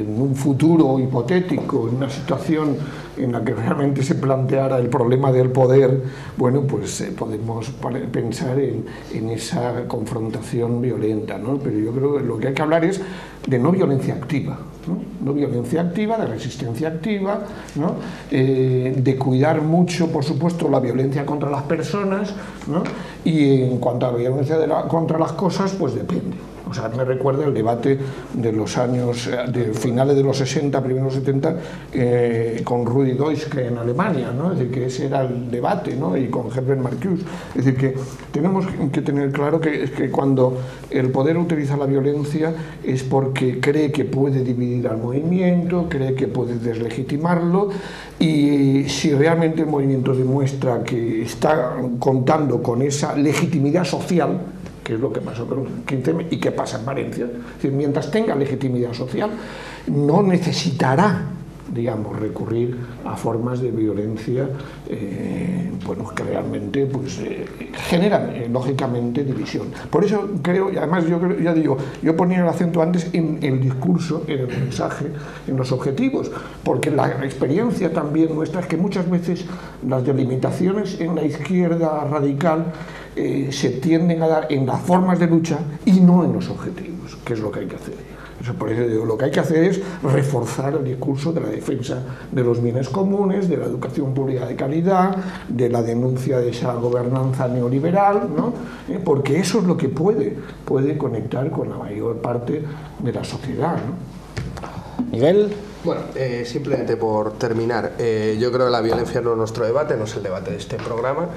[SPEAKER 9] en un futuro hipotético, en una situación en la que realmente se planteara el problema del poder, bueno, pues podemos pensar en esa confrontación violenta, ¿no? Pero yo creo que lo que hay que hablar es de no violencia activa, ¿no? No violencia activa, de resistencia activa, ¿no? De cuidar mucho, por supuesto, la violencia contra las personas, ¿no? Y en cuanto a la violencia contra las cosas, pues depende. O sea, me recuerda el debate de los años, de finales de los 60, primeros 70, con Rudi Deuschke en Alemania, ¿no? Es decir, que ese era el debate, ¿no? Y con Herbert Marcuse. Es decir, que tenemos que tener claro que cuando el poder utiliza la violencia es porque cree que puede dividir al movimiento, cree que puede deslegitimarlo, y si realmente el movimiento demuestra que está contando con esa legitimidad social, que es lo que pasó con el 15M y que pasa en Valencia. Es decir, mientras tenga legitimidad social, no necesitará, digamos, recurrir a formas de violencia bueno, que realmente pues, generan, lógicamente, división. Por eso creo, y además yo ponía el acento antes en el discurso, en el mensaje, en los objetivos, porque la experiencia también nuestra es que muchas veces las delimitaciones en la izquierda radical se tienden a dar en las formas de lucha y no en los objetivos, que es lo que hay que hacer. Por eso digo, lo que hay que hacer es reforzar el discurso de la defensa de los bienes comunes, de la educación pública de calidad, de la denuncia de esa gobernanza neoliberal, ¿no? Porque eso es lo que puede conectar con la mayor parte de la sociedad, ¿no?
[SPEAKER 1] Miguel.
[SPEAKER 10] Bueno, simplemente por terminar, yo creo que la violencia no es nuestro debate, no es el debate de este programa,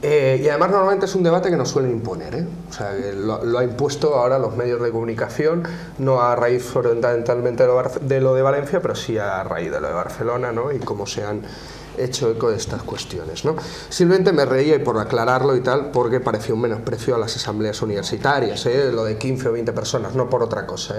[SPEAKER 10] y además normalmente es un debate que nos suelen imponer, ¿eh? O sea, que lo ha impuesto ahora los medios de comunicación, no a raíz fundamentalmente de lo de Valencia, pero sí a raíz de lo de Barcelona, ¿no? Y cómo se han hecho eco de estas cuestiones, ¿no? Simplemente me reía, y por aclararlo y tal, porque parecía un menosprecio a las asambleas universitarias, lo de 15 o 20 personas, no por otra cosa,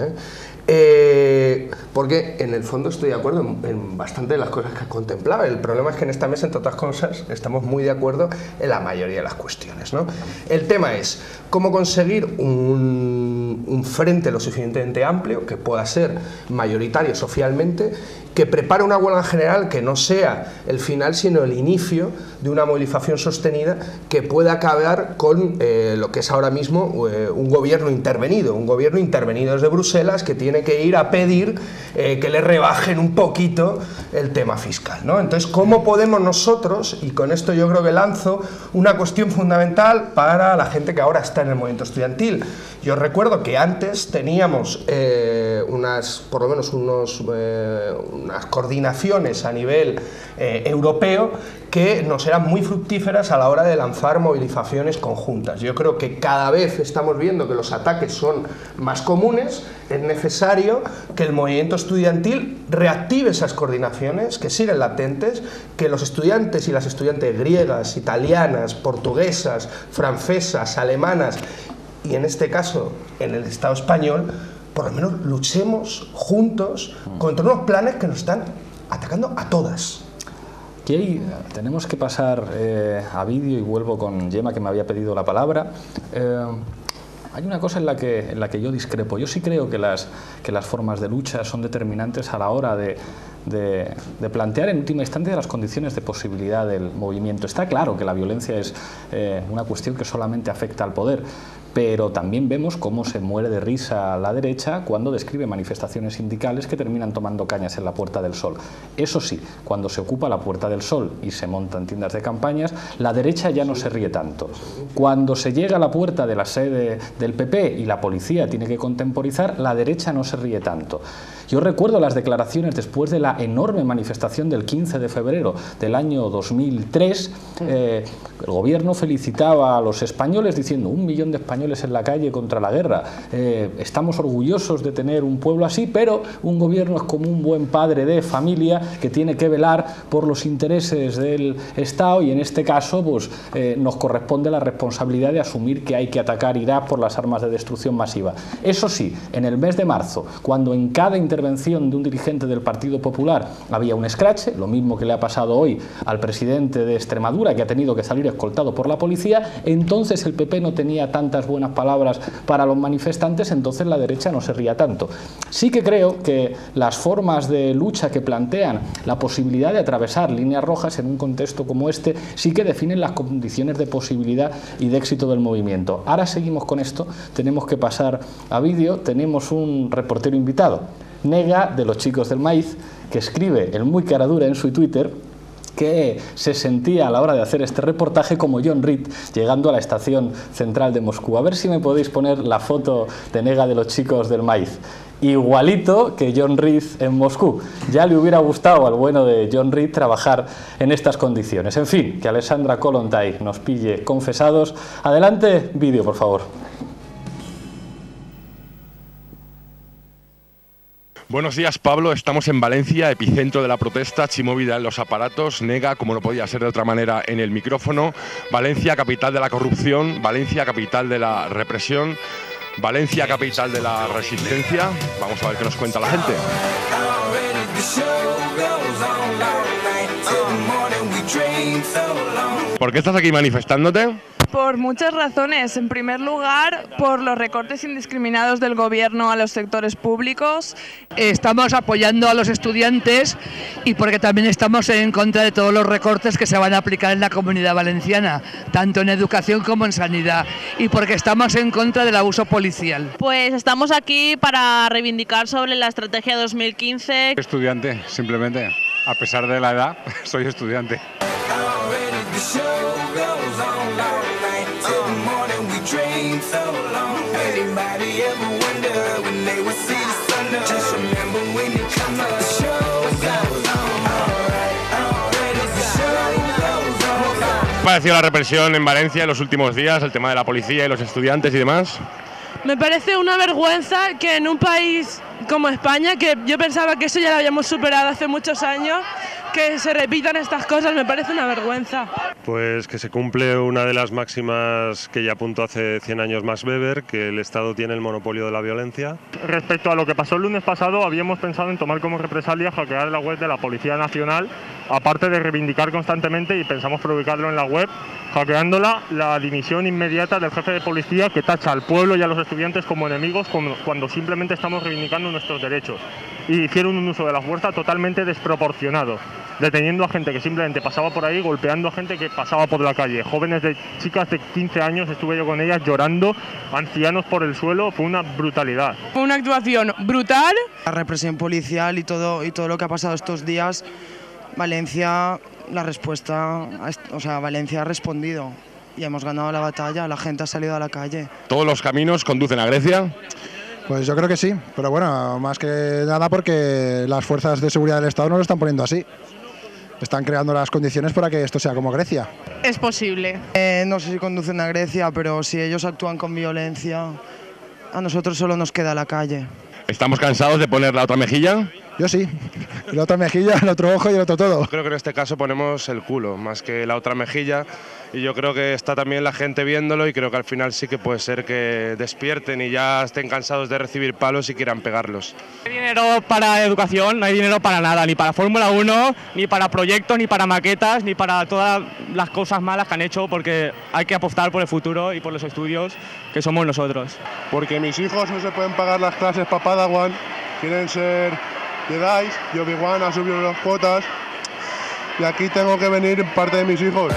[SPEAKER 10] porque en el fondo estoy de acuerdo en bastante de las cosas que contemplaba. El problema es que en esta mesa, entre otras cosas, estamos muy de acuerdo en la mayoría de las cuestiones, ¿no? El tema es cómo conseguir un frente lo suficientemente amplio, que pueda ser mayoritario socialmente, que prepare una huelga general que no sea el final, sino el inicio de una movilización sostenida que pueda acabar con lo que es ahora mismo un gobierno intervenido desde Bruselas, que tiene que ir a pedir que le rebajen un poquito el tema fiscal, ¿no? Entonces, ¿cómo podemos nosotros, y con esto yo creo que lanzo una cuestión fundamental para la gente que ahora está en el movimiento estudiantil? Yo recuerdo que antes teníamos por lo menos unas coordinaciones a nivel europeo que nos eran muy fructíferas a la hora de lanzar movilizaciones conjuntas. Yo creo que cada vez estamos viendo que los ataques son más comunes, es necesario que el movimiento estudiantil reactive esas coordinaciones que siguen latentes, que los estudiantes y las estudiantes griegas, italianas, portuguesas, francesas, alemanas, y en este caso en el Estado español, por lo menos luchemos juntos contra unos planes que nos están atacando a todas.
[SPEAKER 1] Aquí tenemos que pasar a vídeo, y vuelvo con Gemma, que me había pedido la palabra. Hay una cosa en la que yo discrepo. Yo sí creo que las formas de lucha son determinantes a la hora de plantear en última instancia las condiciones de posibilidad del movimiento. Está claro que la violencia es una cuestión que solamente afecta al poder, pero también vemos cómo se muere de risa la derecha cuando describe manifestaciones sindicales que terminan tomando cañas en la Puerta del Sol. Eso sí, cuando se ocupa la Puerta del Sol y se montan tiendas de campañas, la derecha ya no se ríe tanto. Cuando se llega a la puerta de la sede del PP y la policía tiene que contemporizar, la derecha no se ríe tanto. Yo recuerdo las declaraciones después de la enorme manifestación del 15 de febrero del año 2003. El gobierno felicitaba a los españoles diciendo: 1 millón de españoles en la calle contra la guerra. Estamos orgullosos de tener un pueblo así, pero un gobierno es como un buen padre de familia que tiene que velar por los intereses del Estado, y en este caso pues, nos corresponde la responsabilidad de asumir que hay que atacar Irak por las armas de destrucción masiva. Eso sí, en el mes de marzo, cuando en cada intervención de un dirigente del Partido Popular había un escrache, lo mismo que le ha pasado hoy al presidente de Extremadura, que ha tenido que salir escoltado por la policía, entonces el PP no tenía tantas buenas palabras para los manifestantes, entonces la derecha no se ría tanto. Sí que creo que las formas de lucha que plantean la posibilidad de atravesar líneas rojas en un contexto como este sí que definen las condiciones de posibilidad y de éxito del movimiento. Ahora seguimos con esto, tenemos que pasar a vídeo, tenemos un reportero invitado, Nega, de Los Chicos del Maíz, que escribe el muy cara dura en su Twitter que se sentía a la hora de hacer este reportaje como John Reed llegando a la estación central de Moscú. A ver si me podéis poner la foto de Nega de Los Chicos del Maíz. Igualito que John Reed en Moscú. Ya le hubiera gustado al bueno de John Reed trabajar en estas condiciones. En fin, que Alexandra Kollontai nos pille confesados. Adelante, vídeo, por favor.
[SPEAKER 20] Buenos días, Pablo. Estamos en Valencia, epicentro de la protesta, Chimovida en los aparatos, Nega, como no podía ser de otra manera, en el micrófono. Valencia, capital de la corrupción, Valencia, capital de la represión, Valencia, capital de la resistencia. Vamos a ver qué nos cuenta la gente. ¿Por qué estás aquí manifestándote?
[SPEAKER 21] Por muchas razones. En primer lugar, por los recortes indiscriminados del gobierno a los sectores públicos.
[SPEAKER 22] Estamos apoyando a los estudiantes y porque también estamos en contra de todos los recortes que se van a aplicar en la Comunidad Valenciana, tanto en educación como en sanidad, y porque estamos en contra del abuso policial.
[SPEAKER 23] Pues estamos aquí para reivindicar sobre la estrategia 2015.
[SPEAKER 24] Estudiante, simplemente. A pesar de la edad, soy estudiante.
[SPEAKER 20] ¿Qué ha parecido la represión en Valencia en los últimos días, el tema de la policía y los estudiantes y demás?
[SPEAKER 21] Me parece una vergüenza que en un país como España, que yo pensaba que eso ya lo habíamos superado hace muchos años, que se repitan estas cosas, me parece una vergüenza.
[SPEAKER 25] Pues que se cumple una de las máximas que ya apuntó hace 100 años Max Weber, que el Estado tiene el monopolio de la violencia.
[SPEAKER 26] Respecto a lo que pasó el lunes pasado, habíamos pensado en tomar como represalia hackear la web de la Policía Nacional, aparte de reivindicar constantemente, y pensamos publicarlo en la web, hackeándola, la dimisión inmediata del jefe de policía que tacha al pueblo y a los estudiantes como enemigos cuando simplemente estamos reivindicando nuestros derechos. Y hicieron un uso de la fuerza totalmente desproporcionado, deteniendo a gente que simplemente pasaba por ahí, golpeando a gente que pasaba por la calle. Chicas de 15 años, estuve yo con ellas llorando, ancianos por el suelo, fue una brutalidad.
[SPEAKER 21] Fue una actuación brutal.
[SPEAKER 27] La represión policial y todo lo que ha pasado estos días, Valencia, la respuesta, Valencia ha respondido y hemos ganado la batalla, la gente ha salido a la calle.
[SPEAKER 20] ¿Todos los caminos conducen a Grecia?
[SPEAKER 28] Pues yo creo que sí, pero bueno, más que nada porque las fuerzas de seguridad del Estado no lo están poniendo así. Están creando las condiciones para que esto sea como Grecia.
[SPEAKER 21] Es posible.
[SPEAKER 27] No sé si conducen a Grecia, pero si ellos actúan con violencia, a nosotros solo nos queda la calle.
[SPEAKER 20] ¿Estamos cansados de poner la otra mejilla?
[SPEAKER 28] Yo sí, la otra mejilla, el otro ojo y el otro todo.
[SPEAKER 29] Creo que en este caso ponemos el culo, más que la otra mejilla, y yo creo que está también la gente viéndolo y creo que al final sí que puede ser que despierten y ya estén cansados de recibir palos y quieran pegarlos.
[SPEAKER 30] No hay dinero para educación, no hay dinero para nada, ni para Fórmula 1, ni para proyectos, ni para maquetas, ni para todas las cosas malas que han hecho, porque hay que apostar por el futuro y por los estudios, que somos nosotros.
[SPEAKER 31] Porque mis hijos no se pueden pagar las clases para Padawan, quieren ser Jedi, y Obi-Wan ha subido las cuotas y aquí tengo que venir parte de mis hijos.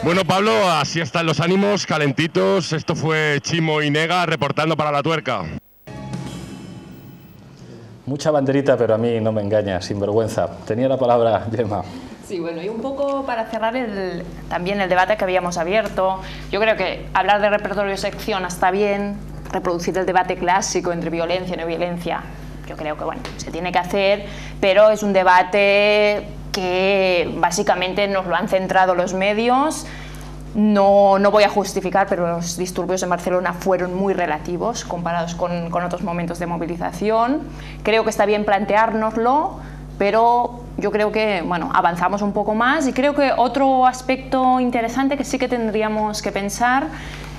[SPEAKER 20] Bueno, Pablo, así están los ánimos, calentitos. Esto fue Chimo y Nega reportando para La Tuerca.
[SPEAKER 1] Mucha banderita, pero a mí no me engaña, sinvergüenza. Tenía la palabra Gemma.
[SPEAKER 2] Sí, bueno, y un poco para cerrar también el debate que habíamos abierto, yo creo que hablar de repertorio de sección está bien, reproducir el debate clásico entre violencia y no violencia, yo creo que bueno, se tiene que hacer, pero es un debate que básicamente nos lo han centrado los medios. No voy a justificar, pero los disturbios en Barcelona fueron muy relativos comparados con otros momentos de movilización. Creo que está bien planteárnoslo, pero yo creo que bueno, avanzamos un poco más, y creo que otro aspecto interesante que sí que tendríamos que pensar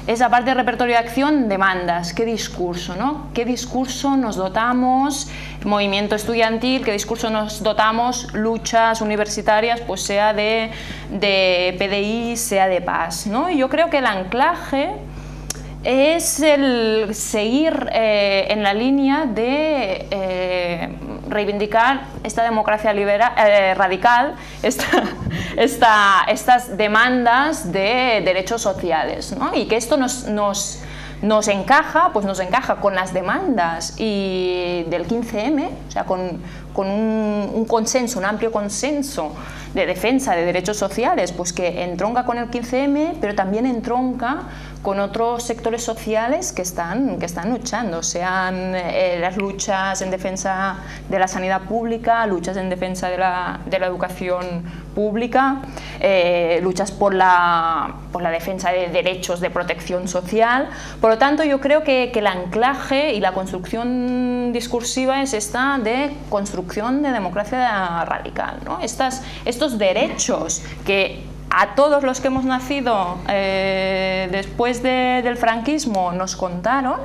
[SPEAKER 2] es, aparte del repertorio de acción, demandas. ¿Qué discurso, no? ¿Qué discurso nos dotamos? Movimiento estudiantil, ¿qué discurso nos dotamos? Luchas universitarias, pues sea de PDI, sea de paz, ¿no? Y yo creo que el anclaje es el seguir en la línea de reivindicar esta democracia radical, estas demandas de derechos sociales, ¿no? Y que esto nos encaja, pues nos encaja con las demandas del 15M, o sea, con un consenso, un amplio consenso de defensa de derechos sociales, pues que entronca con el 15M, pero también entronca con otros sectores sociales que están luchando, sean las luchas en defensa de la sanidad pública, luchas en defensa de la educación pública, luchas por la defensa de derechos de protección social. Por lo tanto, yo creo que el anclaje y la construcción discursiva es esta de construcción de democracia radical, ¿no? Estos derechos que a todos los que hemos nacido después del franquismo nos contaron,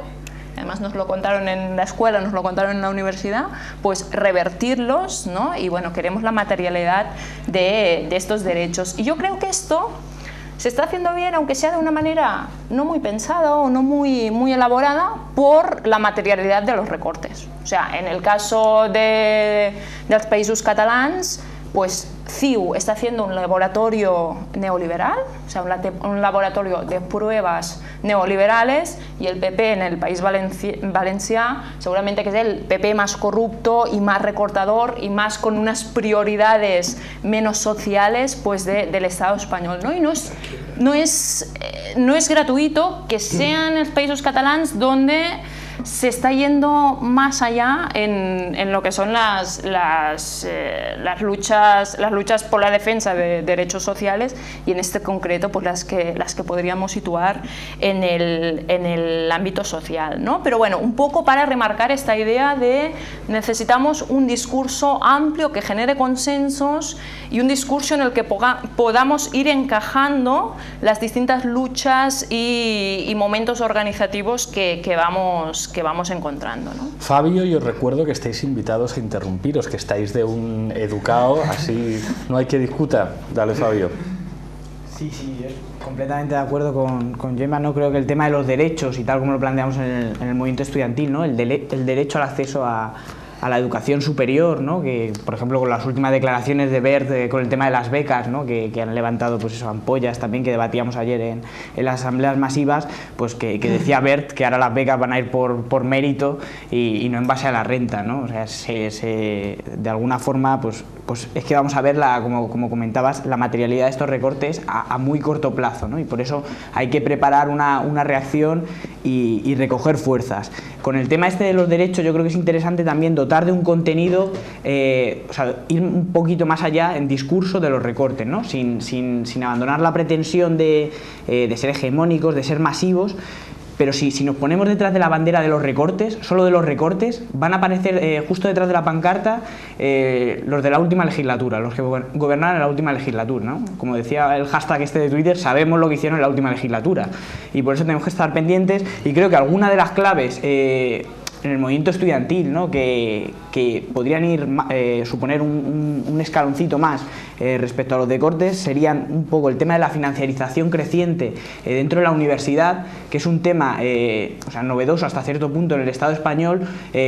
[SPEAKER 2] además nos lo contaron en la escuela, nos lo contaron en la universidad, pues revertirlos, ¿no? Y bueno, queremos la materialidad de estos derechos. Y yo creo que esto se está haciendo bien, aunque sea de una manera no muy pensada o no muy elaborada, por la materialidad de los recortes. O sea, en el caso dels Països Catalans, pues CiU está haciendo un laboratorio neoliberal, o sea, un laboratorio de pruebas neoliberales, y el PP en el País Valencià seguramente que es el PP más corrupto y más recortador y más con unas prioridades menos sociales, pues del Estado español, ¿no? Y no es gratuito que sean los Països Catalans donde se está yendo más allá en lo que son las luchas por la defensa de derechos sociales, y en este concreto pues las que podríamos situar en el ámbito social, ¿no? Pero bueno, un poco para remarcar esta idea de necesitamos un discurso amplio que genere consensos y un discurso en el que podamos ir encajando las distintas luchas y momentos organizativos que vamos encontrando, ¿no?
[SPEAKER 1] Fabio, yo os recuerdo que estáis invitados a interrumpiros, que estáis de un educado, así no hay que discuta. Dale, Fabio.
[SPEAKER 14] Sí, completamente de acuerdo con Gemma. No creo que el tema de los derechos, y tal como lo planteamos en el movimiento estudiantil, ¿no? El derecho al acceso a la educación superior, ¿no? Que por ejemplo con las últimas declaraciones de Wert con el tema de las becas, ¿no? que han levantado pues eso, ampollas también, que debatíamos ayer en las asambleas masivas, pues que decía Wert que ahora las becas van a ir por mérito y no en base a la renta, ¿no? O sea, de alguna forma pues es que vamos a ver, como comentabas, la materialidad de estos recortes a muy corto plazo, ¿no? Y por eso hay que preparar una reacción y recoger fuerzas. Con el tema este de los derechos, yo creo que es interesante también dotar de un contenido, o sea, ir un poquito más allá en discurso de los recortes, ¿no? Sin abandonar la pretensión de ser hegemónicos, de ser masivos. Pero si nos ponemos detrás de la bandera de los recortes, solo de los recortes, van a aparecer justo detrás de la pancarta los de la última legislatura, los que gobernaron en la última legislatura, ¿no? Como decía el hashtag este de Twitter, sabemos lo que hicieron en la última legislatura, y por eso tenemos que estar pendientes, y creo que alguna de las claves en el movimiento estudiantil, ¿no? que podrían suponer un escaloncito más respecto a los recortes, serían un poco el tema de la financiarización creciente dentro de la universidad, que es un tema o sea, novedoso hasta cierto punto en el Estado español,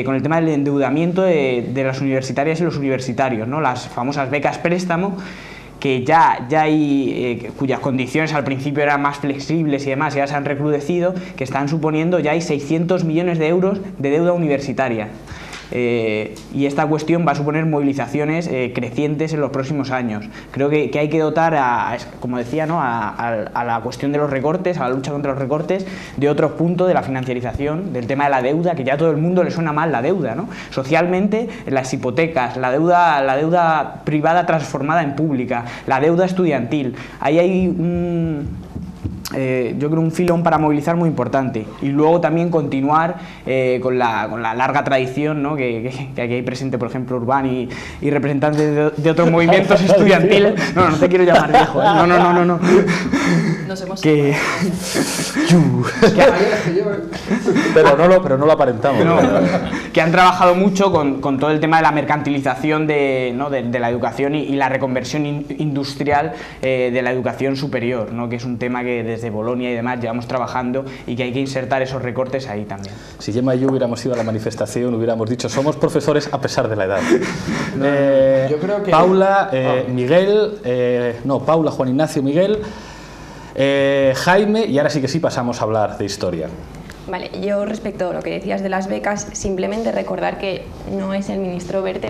[SPEAKER 14] con el tema del endeudamiento de las universitarias y los universitarios, ¿no? Las famosas becas préstamo, que ya hay, cuyas condiciones al principio eran más flexibles y demás, ya se han recrudecido, que están suponiendo ya hay 600 millones de euros de deuda universitaria. Y esta cuestión va a suponer movilizaciones crecientes en los próximos años. Creo que hay que dotar, como decía, ¿no? a la cuestión de los recortes, a la lucha contra los recortes, de otro punto de la financiarización, del tema de la deuda, que ya a todo el mundo le suena mal la deuda, ¿no? Socialmente, las hipotecas, la deuda privada transformada en pública, la deuda estudiantil. Ahí hay yo creo un filón para movilizar muy importante, y luego también continuar con la larga tradición, ¿no? que aquí hay presente, por ejemplo, Urbán y representantes de otros movimientos estudiantiles. No te quiero llamar viejo, ¿eh? No.
[SPEAKER 2] Nos hemos
[SPEAKER 1] pero no lo aparentamos.
[SPEAKER 14] Que han trabajado mucho con todo el tema de la mercantilización de la educación y la reconversión industrial de la educación superior, ¿no? Que es un tema que desde Bolonia y demás llevamos trabajando, y que hay que insertar esos recortes ahí también.
[SPEAKER 1] Si Gemma y yo hubiéramos ido a la manifestación, hubiéramos dicho somos profesores a pesar de la edad.
[SPEAKER 10] Yo creo que...
[SPEAKER 1] Paula, Miguel, Paula, Juan Ignacio, Miguel, Jaime, y ahora sí que sí pasamos a hablar de historia.
[SPEAKER 3] Vale, yo respecto a lo que decías de las becas, simplemente recordar que no es el ministro Wert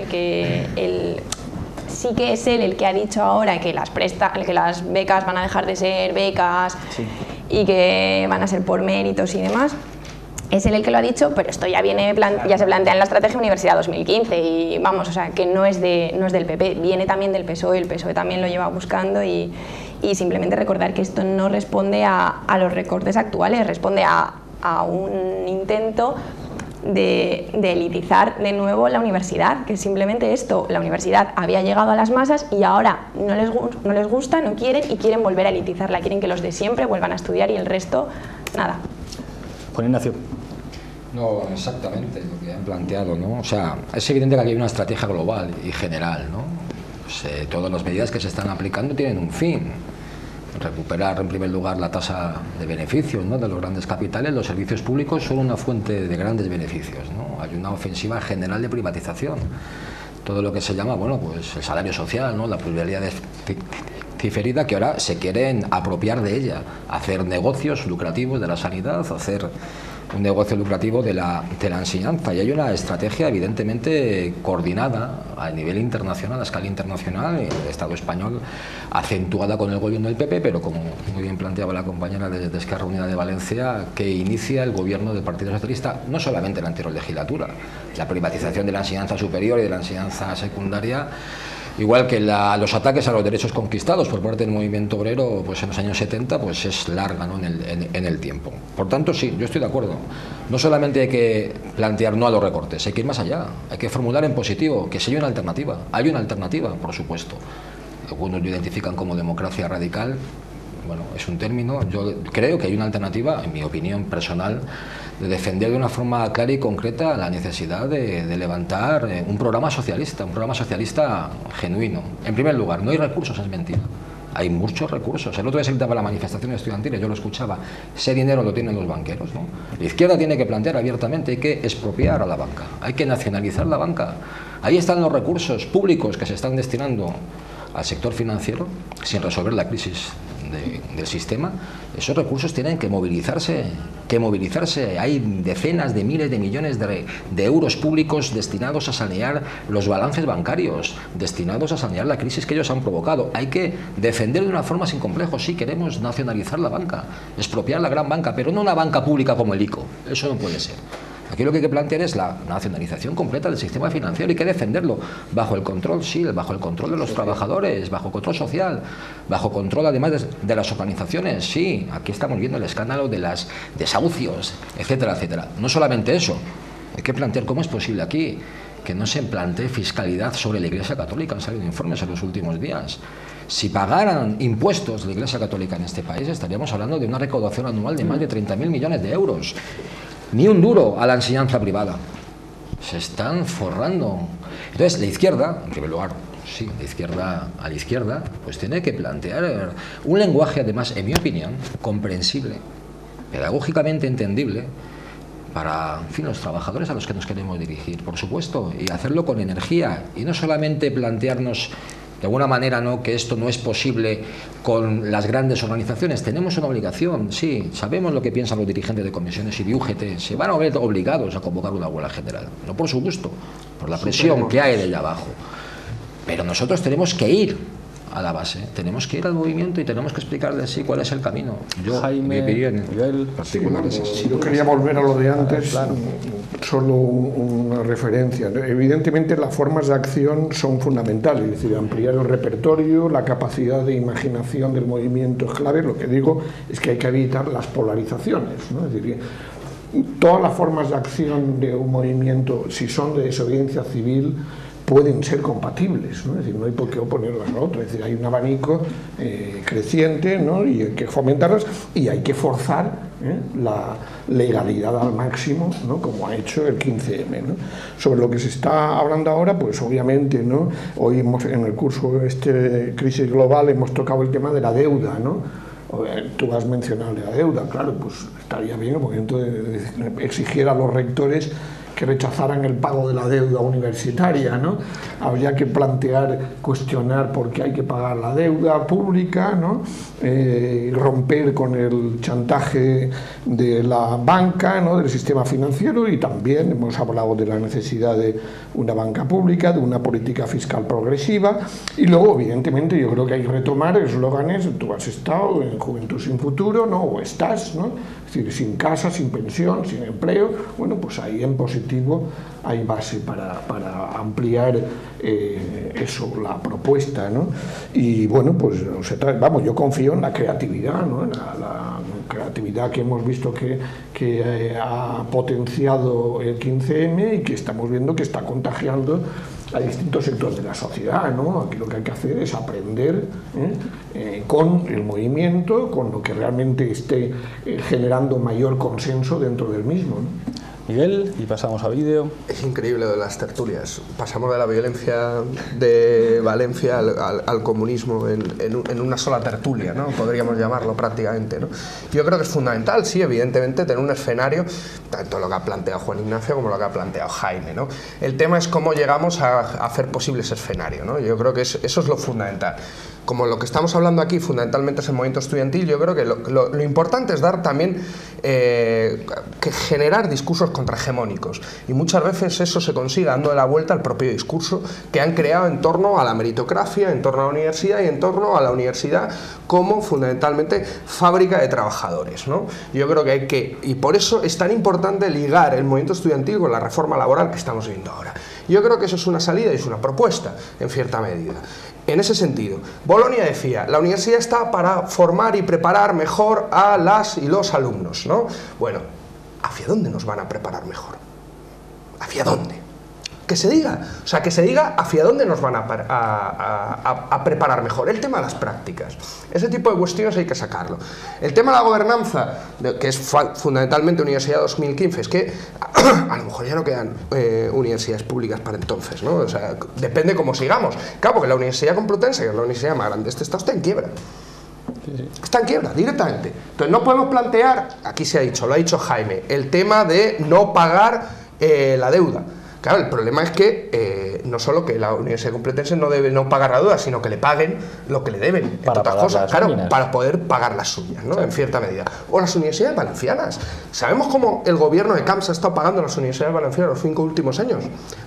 [SPEAKER 3] sí que es él el que ha dicho ahora que las becas van a dejar de ser becas, sí, y que van a ser por méritos y demás. Es él el que lo ha dicho, pero esto ya se plantea en la Estrategia Universidad 2015 y vamos, o sea, que no es del PP, viene también del PSOE, el PSOE también lo lleva buscando, y simplemente recordar que esto no responde a los recortes actuales, responde a un intento de elitizar de nuevo la universidad, que es simplemente esto: la universidad había llegado a las masas y ahora no les gusta, no quieren, y quieren volver a elitizarla, quieren que los de siempre vuelvan a estudiar y el resto, nada.
[SPEAKER 1] Juan Ignacio.
[SPEAKER 12] No, exactamente lo que han planteado, ¿no? O sea, es evidente que aquí hay una estrategia global y general, ¿no? Pues, todas las medidas que se están aplicando tienen un fin: recuperar en primer lugar la tasa de beneficios, ¿no? De los grandes capitales. Los servicios públicos son una fuente de grandes beneficios, ¿no? Hay una ofensiva general de privatización, todo lo que se llama, bueno, pues el salario social, ¿no? La pluralidad diferida, que ahora se quieren apropiar de ella, hacer negocios lucrativos de la sanidad, hacer un negocio lucrativo de la enseñanza. Y hay una estrategia evidentemente coordinada a nivel internacional, a escala internacional, el Estado español acentuada con el gobierno del PP, pero como muy bien planteaba la compañera de Esquerra Unida de Valencia, que inicia el gobierno del Partido Socialista, no solamente en la anterior legislatura. La privatización de la enseñanza superior y de la enseñanza secundaria, igual que los ataques a los derechos conquistados por parte del movimiento obrero, pues en los años 70, pues es larga, ¿no? en el tiempo. Por tanto, sí, yo estoy de acuerdo. No solamente hay que plantear no a los recortes, hay que ir más allá, hay que formular en positivo que si hay una alternativa. Hay una alternativa, por supuesto. Algunos lo identifican como democracia radical. Bueno, es un término. Yo creo que hay una alternativa, en mi opinión personal, de defender de una forma clara y concreta la necesidad de levantar un programa socialista genuino. En primer lugar, no hay recursos, es mentira. Hay muchos recursos. El otro día se gritaba la manifestación estudiantil, yo lo escuchaba, ese dinero lo tienen los banqueros, ¿no? La izquierda tiene que plantear abiertamente: hay que expropiar a la banca, hay que nacionalizar la banca. Ahí están los recursos públicos que se están destinando al sector financiero sin resolver la crisis del sistema. Esos recursos tienen que movilizarse. Hay decenas de miles de millones de euros públicos destinados a sanear los balances bancarios, destinados a sanear la crisis que ellos han provocado. Hay que defender de una forma sin complejos. Sí, queremos nacionalizar la banca, expropiar la gran banca, pero no una banca pública como el ICO. Eso no puede ser. Aquí lo que hay que plantear es la nacionalización completa del sistema financiero. Hay que defenderlo bajo el control, sí, bajo el control de los trabajadores, bajo control social, bajo control además de las organizaciones. Sí, aquí estamos viendo el escándalo de los desahucios, etcétera, etcétera. No solamente eso, hay que plantear cómo es posible aquí que no se plantee fiscalidad sobre la Iglesia Católica. Han salido informes en los últimos días. Si pagaran impuestos la Iglesia Católica en este país, estaríamos hablando de una recaudación anual de más de 30.000 millones de euros. Ni un duro a la enseñanza privada. Se están forrando. Entonces, la izquierda, en primer lugar, sí, a la izquierda, pues tiene que plantear un lenguaje, además, en mi opinión, comprensible, pedagógicamente entendible, para, en fin, los trabajadores a los que nos queremos dirigir, por supuesto, y hacerlo con energía, y no solamente plantearnos de alguna manera, ¿no?, que esto no es posible con las grandes organizaciones. Tenemos una obligación, sí, sabemos lo que piensan los dirigentes de comisiones y de UGT, se van a ver obligados a convocar una huelga general, no por su gusto, por la presión que hay de allá abajo. Pero nosotros tenemos que ir a la base, tenemos que ir al movimiento y tenemos que explicarles sí cuál es el camino. Yo,
[SPEAKER 1] Jaime,
[SPEAKER 12] mi opinión en particular es esa.
[SPEAKER 9] Yo quería volver a lo de antes, solo una referencia. Evidentemente las formas de acción son fundamentales, es decir, ampliar el repertorio, la capacidad de imaginación del movimiento es clave. Lo que digo es que hay que evitar las polarizaciones, ¿no? Es decir, todas las formas de acción de un movimiento, si son de desobediencia civil, pueden ser compatibles, ¿no? Es decir, no hay por qué oponerlas a otras. Es decir, hay un abanico creciente, ¿no? Y hay que fomentarlas y hay que forzar la legalidad al máximo, ¿no? Como ha hecho el 15M, ¿no? Sobre lo que se está hablando ahora, pues obviamente, ¿no? Hoy en el curso Crisis Global hemos tocado el tema de la deuda, ¿no? Tú has mencionado la deuda, claro, pues estaría bien el momento de exigir a los rectores que rechazaran el pago de la deuda universitaria, ¿no? Habría que cuestionar por qué hay que pagar la deuda pública, ¿no? Romper con el chantaje de la banca, ¿no? Del sistema financiero, y también hemos hablado de la necesidad de una banca pública, de una política fiscal progresiva, y luego evidentemente yo creo que hay que retomar eslóganes. Tú has estado en Juventud sin Futuro, ¿no? O estás, ¿no? Es decir, sin casa, sin pensión, sin empleo. Bueno, pues ahí en positivo hay base para ampliar eso, la propuesta, ¿no? Y bueno, pues vamos, yo confío en la creatividad, ¿no? En la creatividad que hemos visto que ha potenciado el 15M y que estamos viendo que está contagiando a distintos sectores de la sociedad, ¿no? Aquí lo que hay que hacer es aprender con el movimiento, con lo que realmente esté generando mayor consenso dentro del mismo, ¿no?
[SPEAKER 1] Miguel, y pasamos a vídeo.
[SPEAKER 10] Es increíble de las tertulias. Pasamos de la violencia de Valencia al comunismo en una sola tertulia, ¿no? Podríamos llamarlo prácticamente, ¿no? Yo creo que es fundamental, sí, evidentemente, tener un escenario, tanto lo que ha planteado Juan Ignacio como lo que ha planteado Jaime, ¿no? El tema es cómo llegamos a hacer posible ese escenario, ¿no? Yo creo que eso es lo fundamental. Como lo que estamos hablando aquí fundamentalmente es el movimiento estudiantil, yo creo que lo importante es dar también que generar discursos contrahegemónicos, y muchas veces eso se consigue dando la vuelta al propio discurso que han creado en torno a la meritocracia, en torno a la universidad y en torno a la universidad como fundamentalmente fábrica de trabajadores, ¿no? Yo creo que y por eso es tan importante ligar el movimiento estudiantil con la reforma laboral que estamos viendo ahora. Yo creo que eso es una salida y es una propuesta en cierta medida. En ese sentido, Bolonia decía, la universidad está para formar y preparar mejor a las y los alumnos, ¿no? Bueno, ¿hacia dónde nos van a preparar mejor? ¿Hacia dónde? Que se diga, o sea, que se diga hacia dónde nos van a preparar mejor. El tema de las prácticas, ese tipo de cuestiones hay que sacarlo. El tema de la gobernanza, que es fundamentalmente Universidad 2015, es que a lo mejor ya no quedan universidades públicas para entonces, ¿no? O sea, depende cómo sigamos. Claro, porque la Universidad Complutense, que es la universidad más grande de este estado, está en quiebra. Está en quiebra, directamente. Entonces no podemos plantear, aquí se ha dicho, lo ha dicho Jaime, el tema de no pagar la deuda. Claro, el problema es que no solo que la Universidad Complutense no debe no pagar la deuda, sino que le paguen lo que le deben, entre otras cosas, claro, para poder pagar las suyas, ¿no? En cierta medida. O las universidades valencianas. ¿Sabemos cómo el gobierno de Camps ha estado pagando a las universidades valencianas los 5 últimos años?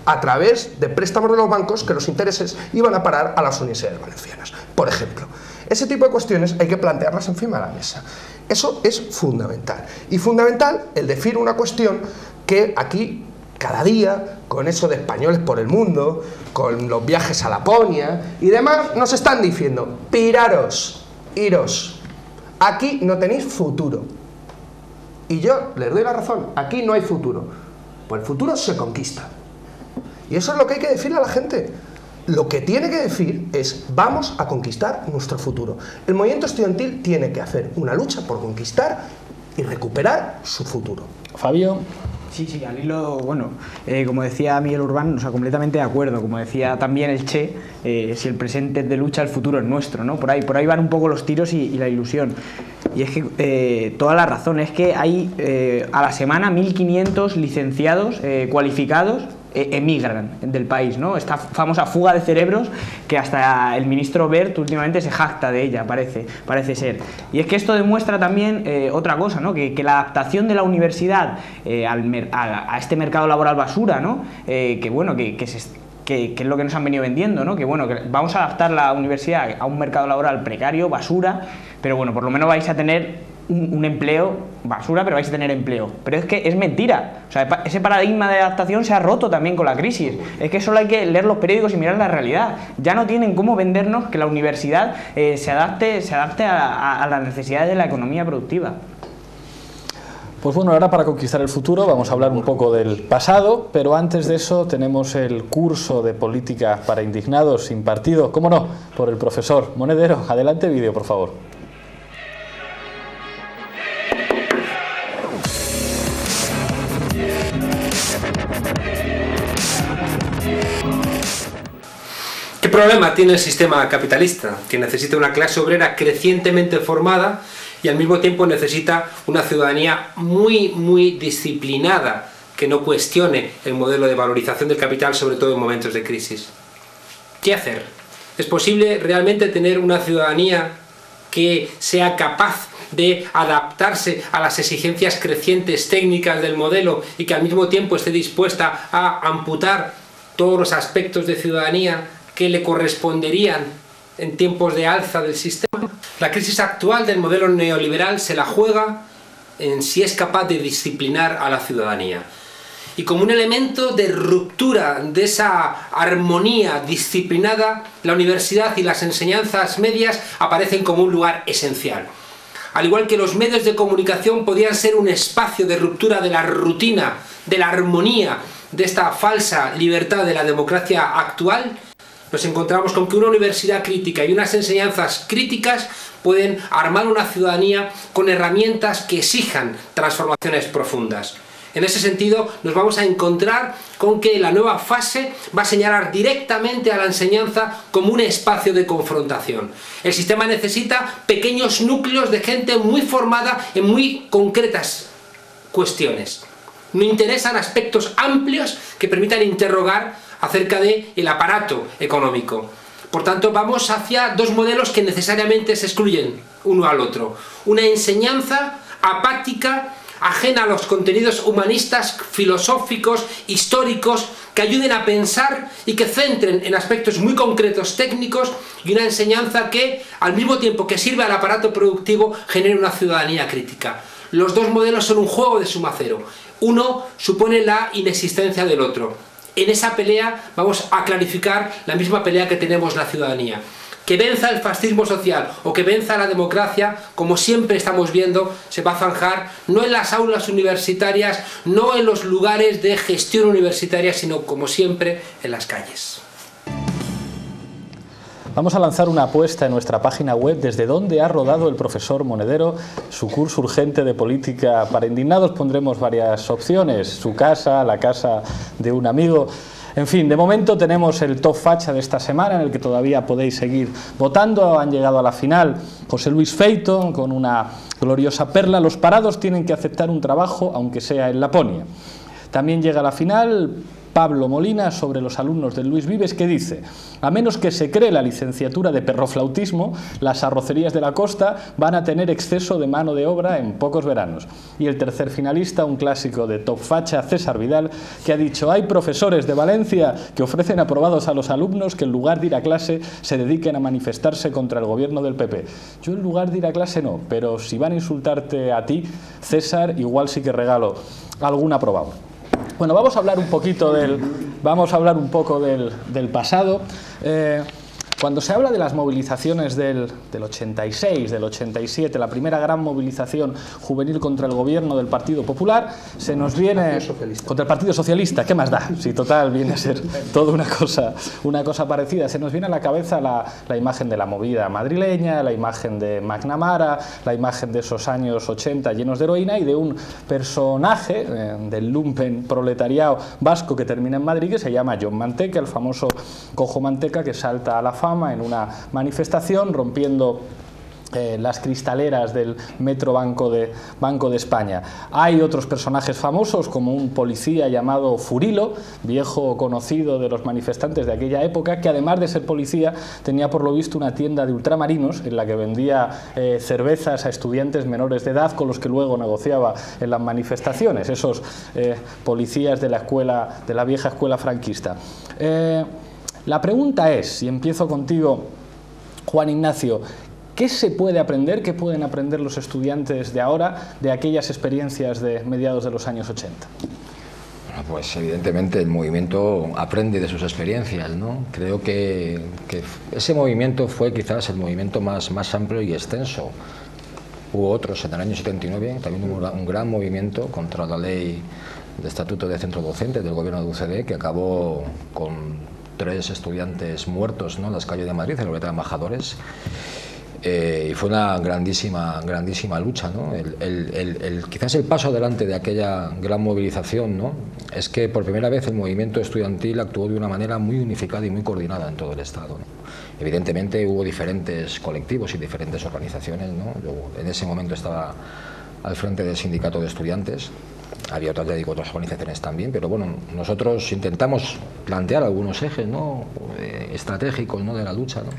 [SPEAKER 10] A través de préstamos de los bancos que los intereses iban a parar a las universidades valencianas, por ejemplo. Ese tipo de cuestiones hay que plantearlas encima de la mesa. Eso es fundamental. Y fundamental el decir una cuestión que aquí cada día, con eso de españoles por el mundo, con los viajes a Laponia y demás, nos están diciendo, piraros, iros, aquí no tenéis futuro. Y yo les doy la razón, aquí no hay futuro, pues el futuro se conquista. Y eso es lo que hay que decirle a la gente. Lo que tiene que decir es, vamos a conquistar nuestro futuro. El movimiento estudiantil tiene que hacer una lucha por conquistar y recuperar su futuro.
[SPEAKER 1] Fabio.
[SPEAKER 14] Sí, al hilo, bueno, como decía Miguel Urbán, o sea, completamente de acuerdo. Como decía también el Che, si el presente es de lucha, el futuro es nuestro, ¿no? Por ahí van un poco los tiros y la ilusión. Y es que toda la razón, es que hay a la semana 1.500 licenciados cualificados emigran del país, ¿no? Esta famosa fuga de cerebros que hasta el ministro Wert últimamente se jacta de ella, parece ser. Y es que esto demuestra también otra cosa, ¿no? Que la adaptación de la universidad a este mercado laboral basura, ¿no? Que es lo que nos han venido vendiendo, ¿no? Que vamos a adaptar la universidad a un mercado laboral precario, basura, pero bueno, por lo menos vais a tener un empleo basura, pero vais a tener empleo. Pero es que es mentira. O sea, ese paradigma de adaptación se ha roto también con la crisis. Es que solo hay que leer los periódicos y mirar la realidad. Ya no tienen cómo vendernos que la universidad se adapte a las necesidades de la economía productiva.
[SPEAKER 1] Pues bueno, ahora para conquistar el futuro vamos a hablar un poco del pasado, pero antes de eso tenemos el curso de política para indignados impartido, cómo no, por el profesor Monedero. Adelante vídeo, por favor.
[SPEAKER 4] ¿Qué problema tiene el sistema capitalista? Que necesita una clase obrera crecientemente formada y al mismo tiempo necesita una ciudadanía muy disciplinada, que no cuestione el modelo de valorización del capital, sobre todo en momentos de crisis. ¿Qué hacer? ¿Es posible realmente tener una ciudadanía que sea capaz de adaptarse a las exigencias crecientes técnicas del modelo y que al mismo tiempo esté dispuesta a amputar todos los aspectos de ciudadanía que le corresponderían en tiempos de alza del sistema? La crisis actual del modelo neoliberal se la juega en si es capaz de disciplinar a la ciudadanía. Y como un elemento de ruptura de esa armonía disciplinada, la universidad y las enseñanzas medias aparecen como un lugar esencial. Al igual que los medios de comunicación podían ser un espacio de ruptura de la rutina, de la armonía, de esta falsa libertad de la democracia actual, nos encontramos con que una universidad crítica y unas enseñanzas críticas pueden armar una ciudadanía con herramientas que exijan transformaciones profundas. En ese sentido, nos vamos a encontrar con que la nueva fase va a señalar directamente a la enseñanza como un espacio de confrontación. El sistema necesita pequeños núcleos de gente muy formada en muy concretas cuestiones. No interesan aspectos amplios que permitan interrogar acerca del aparato económico. Por tanto, vamos hacia dos modelos que necesariamente se excluyen uno al otro. Una enseñanza apática, ajena a los contenidos humanistas, filosóficos, históricos, que ayuden a pensar y que centren en aspectos muy concretos técnicos, y una enseñanza que, al mismo tiempo que sirve al aparato productivo, genere una ciudadanía crítica. Los dos modelos son un juego de suma cero. Uno supone la inexistencia del otro. En esa pelea vamos a clarificar la misma pelea que tenemos la ciudadanía. Que venza el fascismo social o que venza la democracia, como siempre estamos viendo, se va a zanjar no en las aulas universitarias, no en los lugares de gestión universitaria, sino como siempre en las calles.
[SPEAKER 1] Vamos a lanzar una apuesta en nuestra página web desde donde ha rodado el profesor Monedero su curso urgente de política para indignados. Pondremos varias opciones, su casa, la casa de un amigo. En fin, de momento tenemos el top facha de esta semana en el que todavía podéis seguir votando. Han llegado a la final José Luis Feito con una gloriosa perla. Los parados tienen que aceptar un trabajo aunque sea en Laponia. También llega a la final Pablo Molina sobre los alumnos de Luis Vives, que dice: a menos que se cree la licenciatura de perroflautismo, las arrocerías de la costa van a tener exceso de mano de obra en pocos veranos. Y el tercer finalista, un clásico de Top Facha, César Vidal, que ha dicho: hay profesores de Valencia que ofrecen aprobados a los alumnos que en lugar de ir a clase se dediquen a manifestarse contra el gobierno del PP. Yo en lugar de ir a clase no, pero si van a insultarte a ti, César, igual sí que regalo algún aprobado. Bueno, vamos a hablar un poquito del pasado. Cuando se habla de las movilizaciones del 86, del 87, la primera gran movilización juvenil contra el gobierno del Partido Popular, se nos viene contra el Partido Socialista, ¿qué más da? Si total viene a ser toda una cosa parecida. Se nos viene a la cabeza la imagen de la movida madrileña, la imagen de McNamara, la imagen de esos años 80 llenos de heroína y de un personaje del lumpen proletariado vasco que termina en Madrid, que se llama Jon Manteca, el famoso cojo Manteca, que salta a la fama en una manifestación rompiendo las cristaleras del Metro Banco de España. Hay otros personajes famosos, como un policía llamado Furilo, viejo conocido de los manifestantes de aquella época, que además de ser policía tenía por lo visto una tienda de ultramarinos en la que vendía cervezas a estudiantes menores de edad con los que luego negociaba en las manifestaciones, esos policías de la vieja escuela franquista. La pregunta es, y empiezo contigo, Juan Ignacio, ¿qué se puede aprender, qué pueden aprender los estudiantes de ahora de aquellas experiencias de mediados de los años 80?
[SPEAKER 12] Bueno, pues evidentemente el movimiento aprende de sus experiencias, ¿no? Creo que ese movimiento fue quizás el movimiento más amplio y extenso. Hubo otros en el año 79, también hubo un gran movimiento contra la ley de estatuto de centro docente del gobierno de UCD, que acabó con 3 estudiantes muertos, ¿no?, en las calles de Madrid, en la glorieta de embajadores. Y fue una grandísima lucha, ¿no? Quizás el paso adelante de aquella gran movilización, ¿no?, es que por primera vez el movimiento estudiantil actuó de una manera muy unificada y muy coordinada en todo el Estado, ¿no? Evidentemente hubo diferentes colectivos y diferentes organizaciones, ¿no? Yo en ese momento estaba al frente del sindicato de estudiantes, había otras, ya digo, otras organizaciones también, pero bueno, nosotros intentamos plantear algunos ejes, ¿no?, estratégicos, ¿no?, de la lucha, ¿no?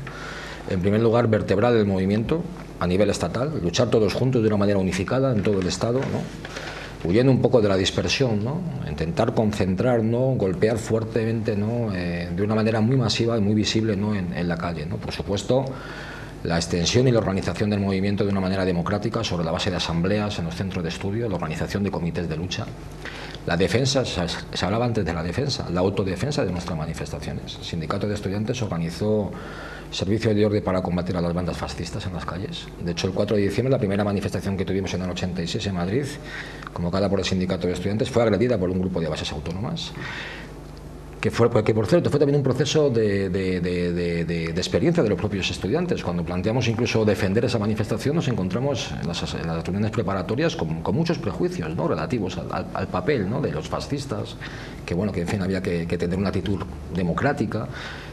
[SPEAKER 12] En primer lugar, vertebrar el movimiento a nivel estatal, luchar todos juntos de una manera unificada en todo el Estado, ¿no?, huyendo un poco de la dispersión, ¿no?, intentar concentrar, ¿no?, golpear fuertemente, ¿no?, de una manera muy masiva y muy visible, ¿no?, en la calle, ¿no? Por supuesto, la extensión y la organización del movimiento de una manera democrática sobre la base de asambleas en los centros de estudio, la organización de comités de lucha. La defensa, se hablaba antes de la defensa, la autodefensa de nuestras manifestaciones. El sindicato de estudiantes organizó servicio de orden para combatir a las bandas fascistas en las calles. De hecho, el 4 de diciembre, la primera manifestación que tuvimos en el 86 en Madrid, convocada por el sindicato de estudiantes, fue agredida por un grupo de bases autónomas. Que por cierto fue también un proceso de experiencia de los propios estudiantes. Cuando planteamos incluso defender esa manifestación, nos encontramos en las reuniones preparatorias con muchos prejuicios, ¿no?, relativos al papel, ¿no?, de los fascistas, que bueno, que en fin había que tener una actitud democrática.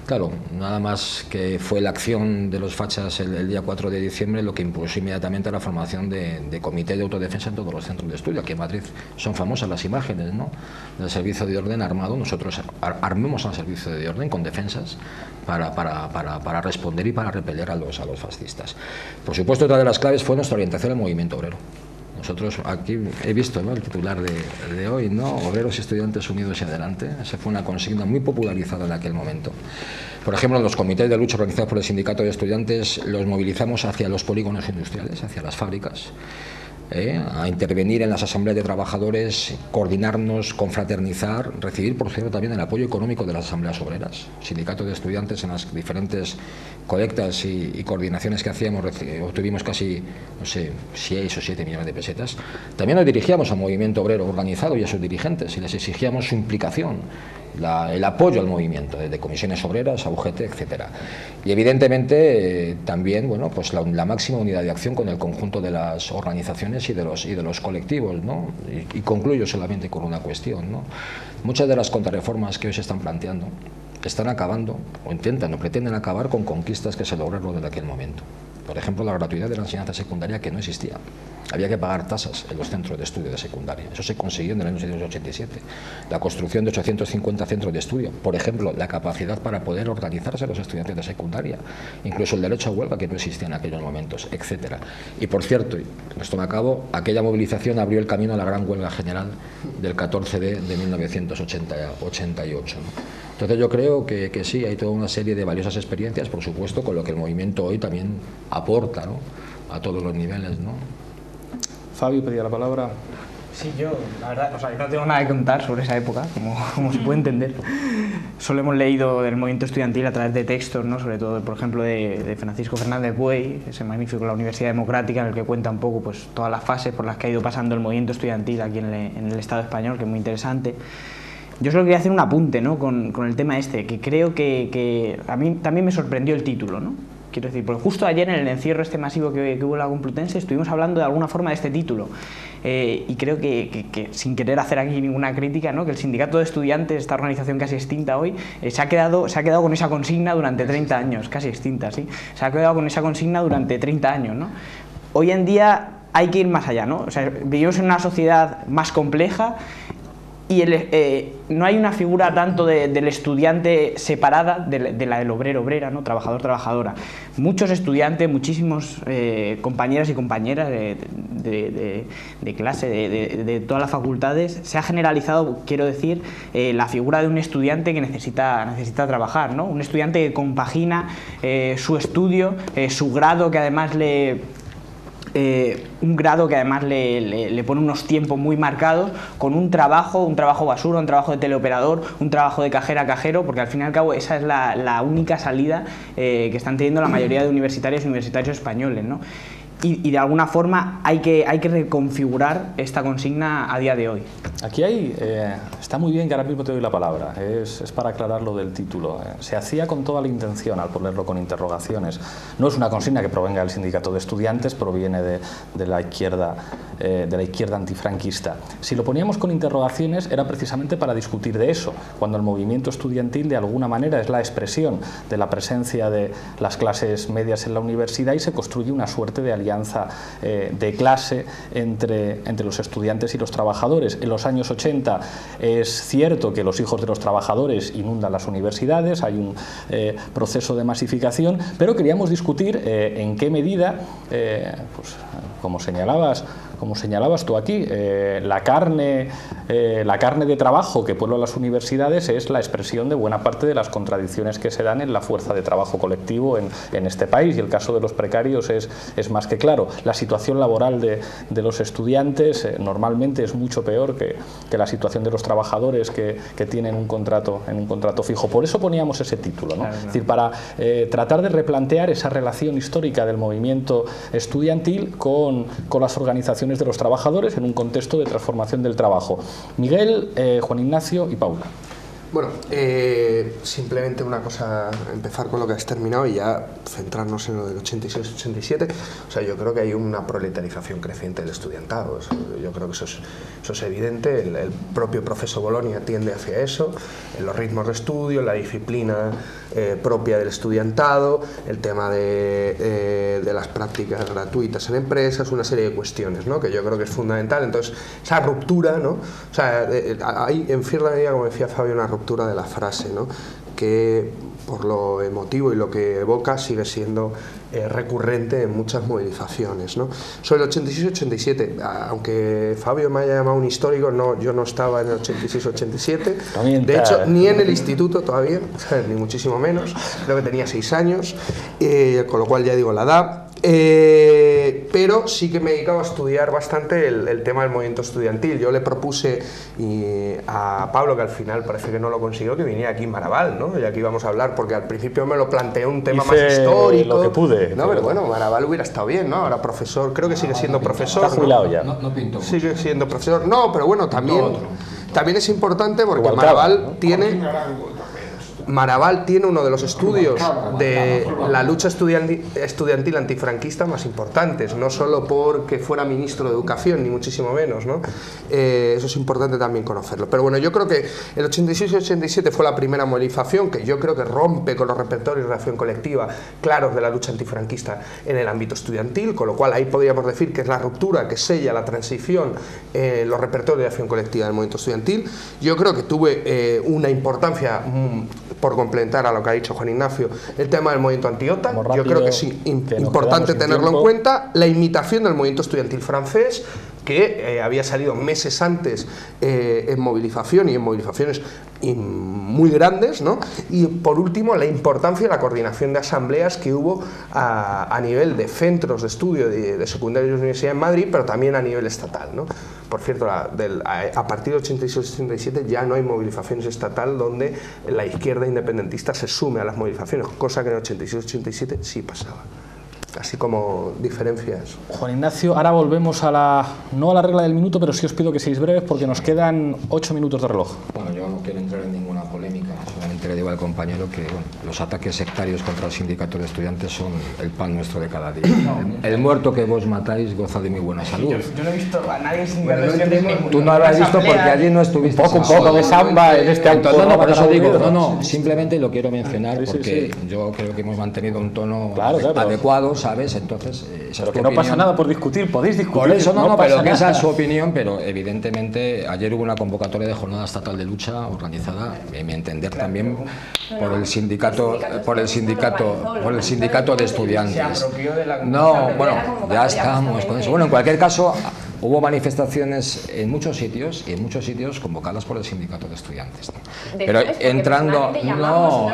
[SPEAKER 12] Claro, nada más que fue la acción de los fachas el día 4 de diciembre lo que impulsó inmediatamente la formación de comité de autodefensa en todos los centros de estudio. Aquí en Madrid son famosas las imágenes, ¿no?, del servicio de orden armado. Nosotros armemos al servicio de orden con defensas para responder y para repeler a los fascistas. Por supuesto, otra de las claves fue nuestra orientación al movimiento obrero. Nosotros aquí he visto, ¿no?, el titular de hoy, ¿no?, Obreros y Estudiantes Unidos y Adelante. Esa fue una consigna muy popularizada en aquel momento. Por ejemplo, los comités de lucha organizados por el sindicato de estudiantes los movilizamos hacia los polígonos industriales, hacia las fábricas, a intervenir en las asambleas de trabajadores, coordinarnos, confraternizar, recibir, por cierto, también el apoyo económico de las asambleas obreras. Sindicato de estudiantes, en las diferentes colectas y coordinaciones que hacíamos, obtuvimos casi, no sé, 6 o 7 millones de pesetas. También nos dirigíamos al movimiento obrero organizado y a sus dirigentes y les exigíamos su implicación, el apoyo al movimiento, desde comisiones obreras a UGT, etcétera. Y evidentemente también, bueno, pues la máxima unidad de acción con el conjunto de las organizaciones y de los colectivos, ¿no? Y concluyo solamente con una cuestión, ¿no? Muchas de las contrarreformas que hoy se están planteando están acabando, o intentan o pretenden acabar con conquistas que se lograron desde aquel momento. Por ejemplo, la gratuidad de la enseñanza secundaria, que no existía. Había que pagar tasas en los centros de estudio de secundaria. Eso se consiguió en el año 1987. La construcción de 850 centros de estudio. Por ejemplo, la capacidad para poder organizarse los estudiantes de secundaria. Incluso el derecho a huelga, que no existía en aquellos momentos, etcétera. Y por cierto, y con esto me acabo, aquella movilización abrió el camino a la gran huelga general del 14 de 1988. ¿no? Entonces yo creo que sí, hay toda una serie de valiosas experiencias, por supuesto, con lo que el movimiento hoy también aporta, ¿no?, a todos los niveles, ¿no?
[SPEAKER 1] Fabio pedía la palabra.
[SPEAKER 14] Sí, yo, la verdad, o sea, yo no tengo nada que contar sobre esa época, como se puede entender. Solo hemos leído del movimiento estudiantil a través de textos, ¿no?, sobre todo, por ejemplo, de Francisco Fernández Buey, ese magnífico La Universidad Democrática, en el que cuenta un poco, pues, todas las fases por las que ha ido pasando el movimiento estudiantil aquí en el Estado español, que es muy interesante. Yo solo quería hacer un apunte, ¿no?, con el tema este, que creo que a mí también me sorprendió el título, ¿no?, Quiero decir, porque justo ayer en el encierro este masivo que hubo en la Complutense estuvimos hablando de alguna forma de este título. Y creo que sin querer hacer aquí ninguna crítica, ¿no?, que el sindicato de estudiantes, esta organización casi extinta hoy, se ha quedado con esa consigna durante 30 años, casi extinta, ¿sí? Se ha quedado con esa consigna durante 30 años, ¿no? Hoy en día hay que ir más allá, ¿no? O sea, vivimos en una sociedad más compleja y no hay una figura tanto del estudiante separada de la del obrero-obrera, ¿no?, trabajador-trabajadora. Muchos estudiantes, muchísimos compañeras y compañeras de clase, de todas las facultades, se ha generalizado, quiero decir, la figura de un estudiante que necesita trabajar, ¿no? Un estudiante que compagina su estudio, su grado, que además le pone unos tiempos muy marcados, con un trabajo basura, un trabajo de teleoperador, un trabajo de cajera a cajero, porque al fin y al cabo esa es la única salida que están teniendo la mayoría de universitarios y universitarios españoles, ¿no? Y de alguna forma hay que reconfigurar esta consigna a día de hoy.
[SPEAKER 1] Aquí está muy bien que ahora mismo te doy la palabra, es para aclarar lo del título. Se hacía con toda la intención al ponerlo con interrogaciones. No es una consigna que provenga del sindicato de estudiantes, proviene de la izquierda antifranquista. Si lo poníamos con interrogaciones era precisamente para discutir de eso, cuando el movimiento estudiantil de alguna manera es la expresión de la presencia de las clases medias en la universidad y se construye una suerte de alianza de clase entre los estudiantes y los trabajadores. En los años 80 es cierto que los hijos de los trabajadores inundan las universidades, hay un proceso de masificación, pero queríamos discutir en qué medida, pues, como señalabas tú aquí, la carne de trabajo que puebla las universidades es la expresión de buena parte de las contradicciones que se dan en la fuerza de trabajo colectivo en este país, y el caso de los precarios es más que claro. La situación laboral de los estudiantes normalmente es mucho peor que la situación de los trabajadores que tienen un contrato fijo. Por eso poníamos ese título, ¿no? Claro, es decir, para tratar de replantear esa relación histórica del movimiento estudiantil con las organizaciones de los trabajadores en un contexto de transformación del trabajo. Miguel, Juan Ignacio y Paula.
[SPEAKER 10] Bueno, simplemente una cosa, empezar con lo que has terminado y ya centrarnos en lo del 86-87. O sea, yo creo que hay una proletarización creciente del estudiantado. Yo creo que eso es evidente. El propio proceso Bolonia tiende hacia eso, en los ritmos de estudio, la disciplina propia del estudiantado, el tema de las prácticas gratuitas en empresas, una serie de cuestiones, ¿no?, que yo creo que es fundamental. Entonces, esa ruptura, ¿no? O sea, hay en cierta medida, como decía Fabio, una ruptura de la frase, ¿no?, que por lo emotivo y lo que evoca sigue siendo recurrente en muchas movilizaciones, ¿no? Sobre el 86-87, aunque Fabio me haya llamado un histórico, no, yo no estaba en el 86-87, de hecho ni en el instituto todavía, ni muchísimo menos, creo que tenía 6 años, con lo cual ya digo la edad. Pero sí que me he dedicado a estudiar bastante el tema del movimiento estudiantil. Yo le propuse a Pablo, que al final parece que no lo consiguió, que viniera aquí en Maraval, ¿no? Y aquí vamos a hablar, porque al principio me lo planteé un tema más histórico.
[SPEAKER 1] Lo que pude.
[SPEAKER 10] No, pero bueno, Maraval hubiera estado bien, ¿no? Ahora profesor, creo que sigue siendo profesor.
[SPEAKER 1] Está jubilado ya.
[SPEAKER 12] No pinto mucho.
[SPEAKER 10] Sigue siendo profesor. No, pero bueno, también es importante porque Maraval tiene uno de los estudios de la lucha estudiantil antifranquista más importantes, no solo porque fuera ministro de Educación, ni muchísimo menos, ¿no? Eso es importante también conocerlo. Pero bueno, yo creo que el 86 y 87 fue la primera movilización que yo creo que rompe con los repertorios de acción colectiva claros de la lucha antifranquista en el ámbito estudiantil, con lo cual ahí podríamos decir que es la ruptura que sella la transición en los repertorios de acción colectiva del movimiento estudiantil. Yo creo que tuve una importancia por complementar a lo que ha dicho Juan Ignacio, el tema del movimiento anti-OTAN. Yo creo que sí, importante tenerlo en cuenta. La imitación del movimiento estudiantil francés, que había salido meses antes en movilización y en movilizaciones muy grandes, ¿no? Y por último, la importancia de la coordinación de asambleas que hubo a nivel de centros de estudio de secundaria y universidad en Madrid, pero también a nivel estatal, ¿no? Por cierto, a partir del 86-87 ya no hay movilizaciones estatal donde la izquierda independentista se sume a las movilizaciones, cosa que en el 86-87 sí pasaba. Así como diferencias.
[SPEAKER 1] Juan Ignacio, ahora volvemos no a la regla del minuto, pero sí os pido que seáis breves porque nos quedan 8 minutos de reloj.
[SPEAKER 12] Bueno, yo no quiero entrar en ninguna polémica, solamente le digo al el compañero que bueno, los ataques sectarios contra el sindicato de estudiantes son el pan nuestro de cada día. El muerto que vos matáis goza de muy buena salud.
[SPEAKER 14] Yo no he visto a nadie en sindicato de estudiantes.
[SPEAKER 12] Tú no lo has visto porque allí no estuviste.
[SPEAKER 1] Un poco de samba en este auto.
[SPEAKER 12] No, por eso digo, simplemente lo quiero mencionar porque yo creo que hemos mantenido un tono adecuado, ¿sabes? Entonces,
[SPEAKER 1] pero que no pasa nada por discutir, podéis discutir.
[SPEAKER 12] Por eso pero que esa es su opinión, pero evidentemente ayer hubo una convocatoria de jornada estatal de lucha organizada, en mi entender también por el sindicato de estudiantes. No, bueno, ya estamos con eso. Bueno, en cualquier caso, hubo manifestaciones en muchos sitios y en muchos sitios convocadas por el sindicato de estudiantes. Pero entrando,
[SPEAKER 3] no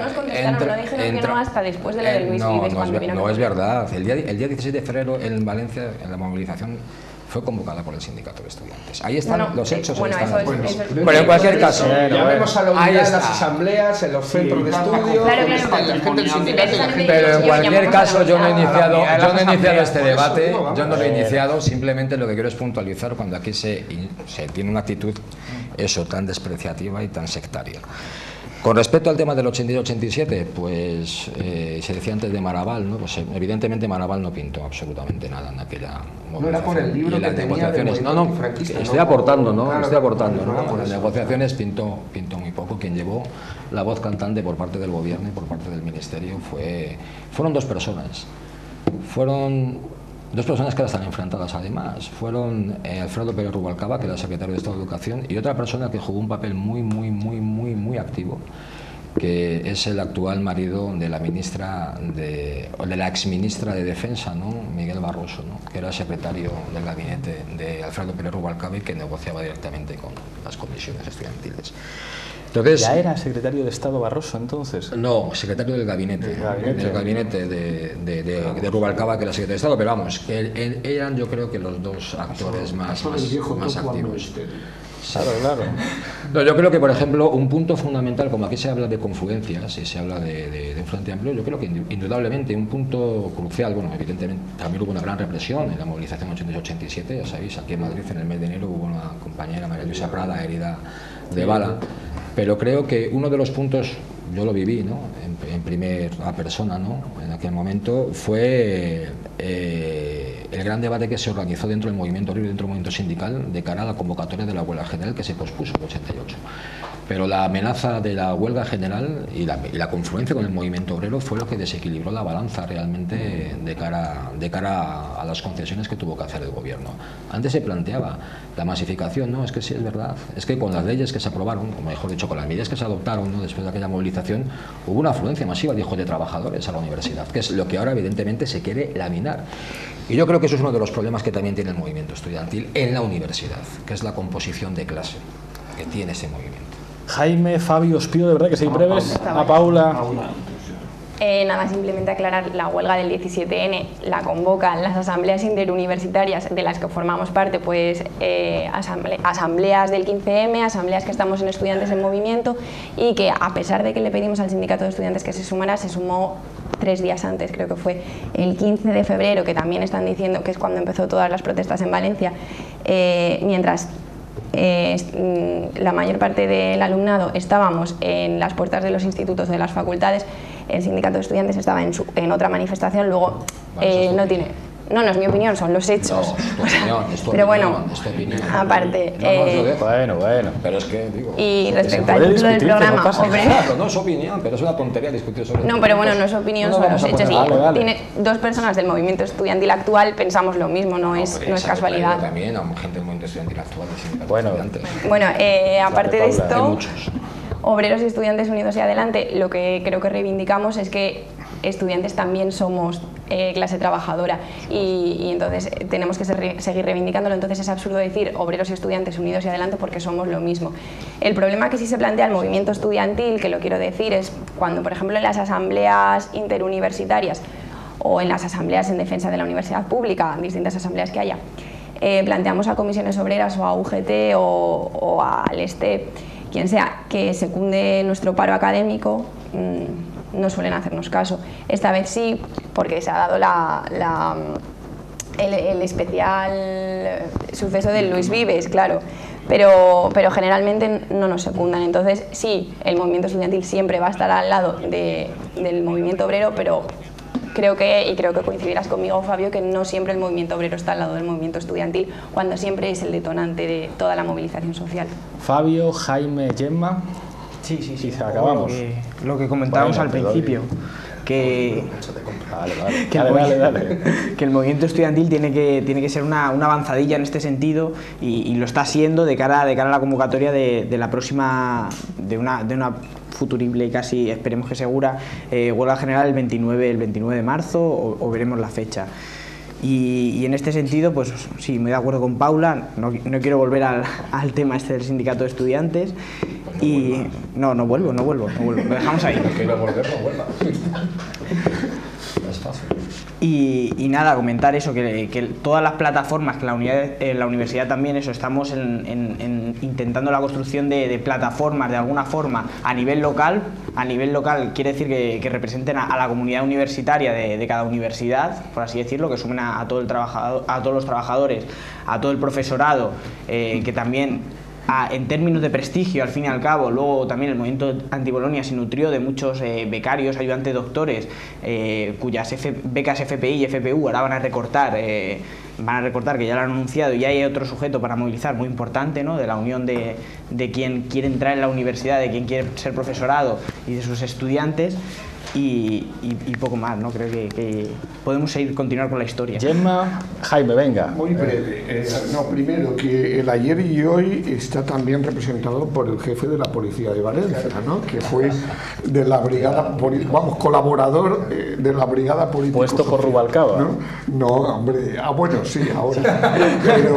[SPEAKER 3] hasta después de lo del Luis Vives.
[SPEAKER 12] No es verdad. El día 16 de febrero en Valencia, en la movilización, fue convocada por el sindicato de estudiantes. Ahí están los hechos. Pero en cualquier caso,
[SPEAKER 10] ya vemos a la unidad en las asambleas, en los centros de estudio,
[SPEAKER 12] pero en cualquier caso yo no he iniciado este debate, yo no lo he iniciado, simplemente lo que quiero es puntualizar cuando aquí se tiene una actitud eso tan despreciativa y tan sectaria. Con respecto al tema del 86-87, pues se decía antes de Maraval, ¿no? Pues evidentemente Maraval no pintó absolutamente nada en aquella movilización.
[SPEAKER 10] No era por el libro que tenía de
[SPEAKER 12] estoy aportando, ¿no? Estoy aportando, ¿no? En las negociaciones pintó muy poco. Quien llevó la voz cantante por parte del gobierno y por parte del ministerio fueron dos personas. Fueron dos personas que ahora están enfrentadas además. Fueron Alfredo Pérez Rubalcaba, que era secretario de Estado de Educación, y otra persona que jugó un papel muy activo, que es el actual marido de la ministra o de la exministra de Defensa, ¿no? Miguel Barroso, ¿no? Que era secretario del gabinete de Alfredo Pérez Rubalcaba y que negociaba directamente con las comisiones estudiantiles. Entonces,
[SPEAKER 1] ¿ya era secretario de Estado Barroso entonces?
[SPEAKER 12] No, secretario del gabinete. Del gabinete de Rubalcaba, que era secretario de Estado, pero vamos, que eran yo creo que los dos actores más activos. Claro. No, yo creo que, por ejemplo, un punto fundamental, como aquí se habla de confluencias y se habla de un frente amplio, yo creo que indudablemente un punto crucial, bueno, evidentemente también hubo una gran represión en la movilización 86-87, ya sabéis, aquí en Madrid en el mes de enero hubo una compañera, María Luisa Prada, herida de bala, pero creo que uno de los puntos, yo lo viví, ¿no? en primera persona, ¿no? En aquel momento, fue el gran debate que se organizó dentro del movimiento obrero, dentro del movimiento sindical, de cara a la convocatoria de la huelga general que se pospuso en el 88. Pero la amenaza de la huelga general y la confluencia con el movimiento obrero fue lo que desequilibró la balanza realmente de cara a las concesiones que tuvo que hacer el gobierno. Antes se planteaba la masificación, no, es que sí es verdad, es que con las leyes que se aprobaron, o mejor dicho, con las medidas que se adoptaron, ¿no? Después de aquella movilización, hubo una afluencia masiva de hijos de trabajadores a la universidad, que es lo que ahora evidentemente se quiere laminar. Y yo creo que eso es uno de los problemas que también tiene el movimiento estudiantil en la universidad, que es la composición de clase que tiene ese movimiento.
[SPEAKER 1] Jaime, Fabio, os pido de verdad que seáis breves. A Paula.
[SPEAKER 3] Nada, simplemente aclarar, la huelga del 17N la convocan las asambleas interuniversitarias de las que formamos parte, pues asambleas del 15M, asambleas que estamos en Estudiantes en Movimiento, y que a pesar de que le pedimos al sindicato de estudiantes que se sumara, se sumó 3 días antes, creo que fue el 15 de febrero, que también están diciendo que es cuando empezó todas las protestas en Valencia, mientras la mayor parte del alumnado estábamos en las puertas de los institutos, de las facultades. El sindicato de estudiantes estaba en otra manifestación. Luego no es mi opinión, son los hechos. Pero bueno, aparte.
[SPEAKER 12] Bueno, pero es que digo.
[SPEAKER 3] Y respecto al título del programa,
[SPEAKER 12] no es opinión, pero es una tontería discutir sobre.
[SPEAKER 3] No, pero bueno, no es opinión, son los hechos. Y tiene dos personas del movimiento estudiantil actual, pensamos lo mismo, no es casualidad.
[SPEAKER 12] También a gente del movimiento estudiantil actual.
[SPEAKER 3] Bueno, aparte de esto, Obreros y Estudiantes Unidos y Adelante, lo que creo que reivindicamos es que estudiantes también somos clase trabajadora y entonces tenemos que seguir reivindicándolo. Entonces es absurdo decir Obreros y Estudiantes Unidos y Adelante porque somos lo mismo. El problema que sí se plantea el movimiento estudiantil, que lo quiero decir, es cuando, por ejemplo, en las asambleas interuniversitarias o en las asambleas en defensa de la universidad pública, distintas asambleas que haya, planteamos a comisiones obreras o a UGT o al STE, quien sea, que secunde nuestro paro académico, no suelen hacernos caso. Esta vez sí, porque se ha dado el especial suceso del Luis Vives, claro. pero generalmente no nos secundan. Entonces sí, el movimiento estudiantil siempre va a estar al lado del movimiento obrero, pero creo que coincidirás conmigo, Fabio, que no siempre el movimiento obrero está al lado del movimiento estudiantil, cuando siempre es el detonante de toda la movilización social.
[SPEAKER 1] Fabio, Jaime, Gemma.
[SPEAKER 14] Sí,
[SPEAKER 1] acabamos.
[SPEAKER 14] Lo que comentábamos al principio, que el movimiento estudiantil tiene que ser una avanzadilla en este sentido, y lo está siendo de cara a la convocatoria de la próxima, de una futurible y casi, esperemos que segura, huelga general el 29 de marzo, o veremos la fecha. Y en este sentido, pues sí, me de acuerdo con Paula, no quiero volver al tema este del sindicato de estudiantes, y no vuelvo, lo dejamos ahí.
[SPEAKER 12] No quiero volver, no vuelva. Es fácil.
[SPEAKER 14] Y nada, comentar eso, que todas las plataformas, que la universidad también, eso, estamos intentando la construcción de plataformas de alguna forma a nivel local. A nivel local quiere decir que representen a la comunidad universitaria de cada universidad, por así decirlo, que sumen a todos los trabajadores, a todo el profesorado, que también, en términos de prestigio, al fin y al cabo, luego también el movimiento anti-Bolonia se nutrió de muchos becarios, ayudantes, doctores, cuyas becas FPI y FPU ahora van a recortar, que ya lo han anunciado, y hay otro sujeto para movilizar muy importante, ¿no?, de la unión de quien quiere entrar en la universidad, de quien quiere ser profesorado y de sus estudiantes. Y poco más, ¿no? Creo que podemos continuar con la historia.
[SPEAKER 1] Gemma, Jaime, venga.
[SPEAKER 9] Muy breve. Primero, que el ayer y hoy está también representado por el jefe de la Policía de Valencia, ¿no?, que fue de la brigada, colaborador de la brigada política.
[SPEAKER 1] Puesto por Rubalcaba.
[SPEAKER 9] No, hombre, bueno, sí, ahora. Pero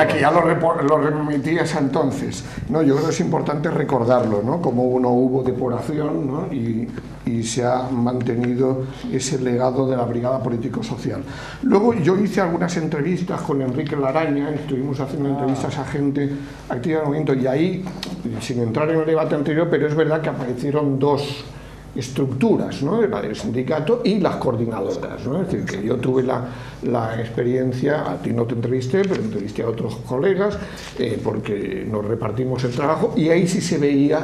[SPEAKER 9] que ya lo remitías entonces. No, yo creo que es importante recordarlo, ¿no?, como no hubo depuración, ¿no?, y se ha mantenido ese legado de la brigada político-social. Luego yo hice algunas entrevistas con Enrique Laraña, estuvimos haciendo entrevistas a gente activa del movimiento, y ahí, sin entrar en el debate anterior, pero es verdad que aparecieron dos estructuras, ¿no?, la del sindicato y las coordinadoras, ¿no? Es decir, que yo tuve la experiencia, a ti no te entrevisté, pero entrevisté a otros colegas, porque nos repartimos el trabajo, y ahí sí se veía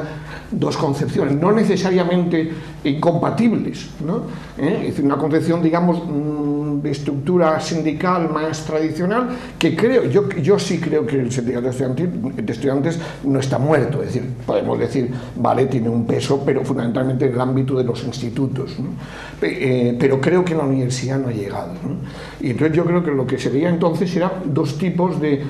[SPEAKER 9] dos concepciones, no necesariamente incompatibles, ¿no? Es decir, una concepción, digamos, de estructura sindical más tradicional, que yo sí creo que el sindicato de estudiantes no está muerto, es decir, podemos decir, vale, tiene un peso, pero fundamentalmente en el ámbito de los institutos, ¿no? Pero creo que en la universidad no ha llegado, ¿no? Y entonces yo creo que lo que se veía entonces eran dos tipos de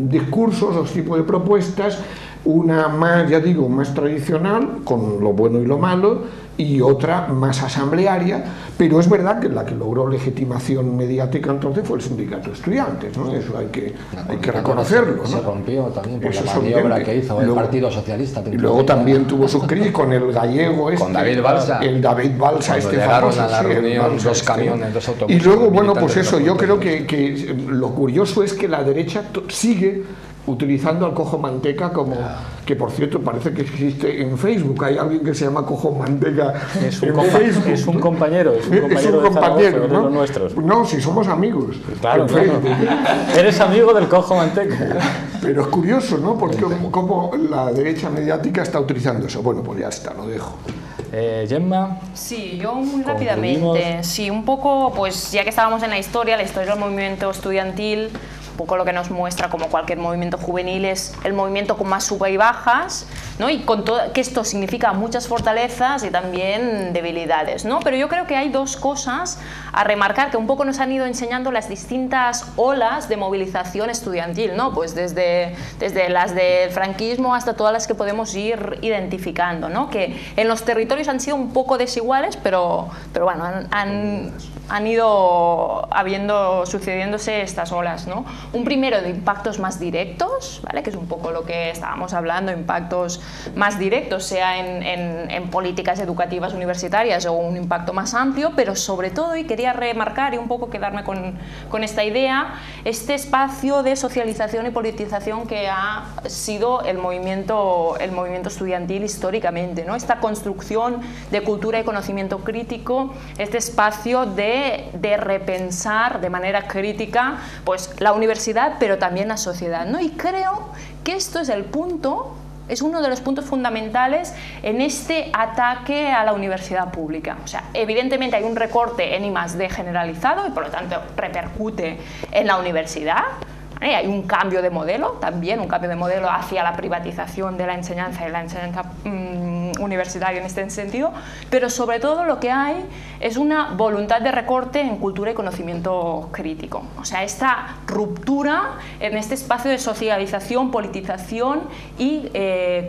[SPEAKER 9] discursos, dos tipos de propuestas, una más, ya digo, más tradicional, con lo bueno y lo malo, y otra más asamblearia, pero es verdad que la que logró legitimación mediática entonces fue el sindicato de estudiantes, ¿no? Eso hay que reconocerlo, ¿no?
[SPEAKER 12] Se rompió también por la maniobra que hizo el Partido Socialista.
[SPEAKER 9] Y luego también tuvo su crisis con el gallego
[SPEAKER 12] con David Balsa.
[SPEAKER 9] El David Balsa,
[SPEAKER 12] este famoso. A la reunión, dos camiones, dos autobuses.
[SPEAKER 9] Y luego, bueno, pues eso, yo creo que lo curioso es que la derecha sigue utilizando al Cojo Manteca como, que por cierto parece que existe en Facebook, hay alguien que se llama Cojo Manteca en Facebook.
[SPEAKER 1] Es un compañero
[SPEAKER 9] ¿no?
[SPEAKER 1] De los nuestros.
[SPEAKER 9] No, si somos amigos.
[SPEAKER 1] Claro. Eres amigo del Cojo Manteca.
[SPEAKER 9] Pero es curioso, ¿no? Porque como la derecha mediática está utilizando eso. Bueno, pues ya está, lo dejo.
[SPEAKER 1] Gemma.
[SPEAKER 2] Sí, yo muy rápidamente. Sí, un poco, pues ya que estábamos en la historia del movimiento estudiantil, un poco lo que nos muestra, como cualquier movimiento juvenil, es el movimiento con más sube y bajas, ¿no? Y con todo, que esto significa muchas fortalezas y también debilidades, ¿no? Pero yo creo que hay dos cosas a remarcar que un poco nos han ido enseñando las distintas olas de movilización estudiantil, ¿no? Pues desde las del franquismo hasta todas las que podemos ir identificando, ¿no? Que en los territorios han sido un poco desiguales, pero bueno, han ido sucediéndose estas olas, ¿no? Un primero de impactos más directos, ¿vale?, que es un poco lo que estábamos hablando, impactos más directo, sea en políticas educativas universitarias o un impacto más amplio, pero sobre todo, y quería remarcar y un poco quedarme con esta idea, este espacio de socialización y politización que ha sido el movimiento estudiantil históricamente, ¿no? Esta construcción de cultura y conocimiento crítico, este espacio de repensar de manera crítica pues, la universidad, pero también la sociedad, ¿no? Y creo que esto es uno de los puntos fundamentales en este ataque a la universidad pública. O sea, evidentemente hay un recorte en I+D generalizado y por lo tanto repercute en la universidad. Hay un cambio de modelo, también un cambio de modelo hacia la privatización de la enseñanza y la enseñanza universitaria en este sentido, pero sobre todo lo que hay es una voluntad de recorte en cultura y conocimiento crítico. O sea, esta ruptura en este espacio de socialización, politización y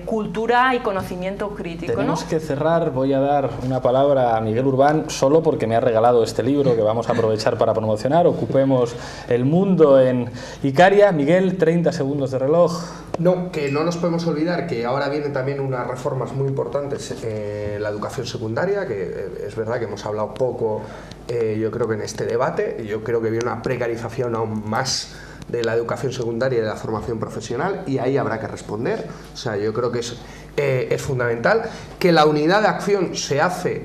[SPEAKER 2] cultura y conocimiento crítico.
[SPEAKER 1] Tenemos que cerrar, voy a dar una palabra a Miguel Urbán, solo porque me ha regalado este libro que vamos a aprovechar para promocionar. Ocupemos el mundo en Icaria. Miguel, 30 segundos de reloj.
[SPEAKER 10] No, que no nos podemos olvidar que ahora vienen también unas reformas muy importantes en la educación secundaria, que es verdad que hemos hablado poco, yo creo que en este debate, yo creo que viene una precarización aún más de la educación secundaria y de la formación profesional, y ahí habrá que responder. O sea, yo creo que es fundamental que la unidad de acción se hace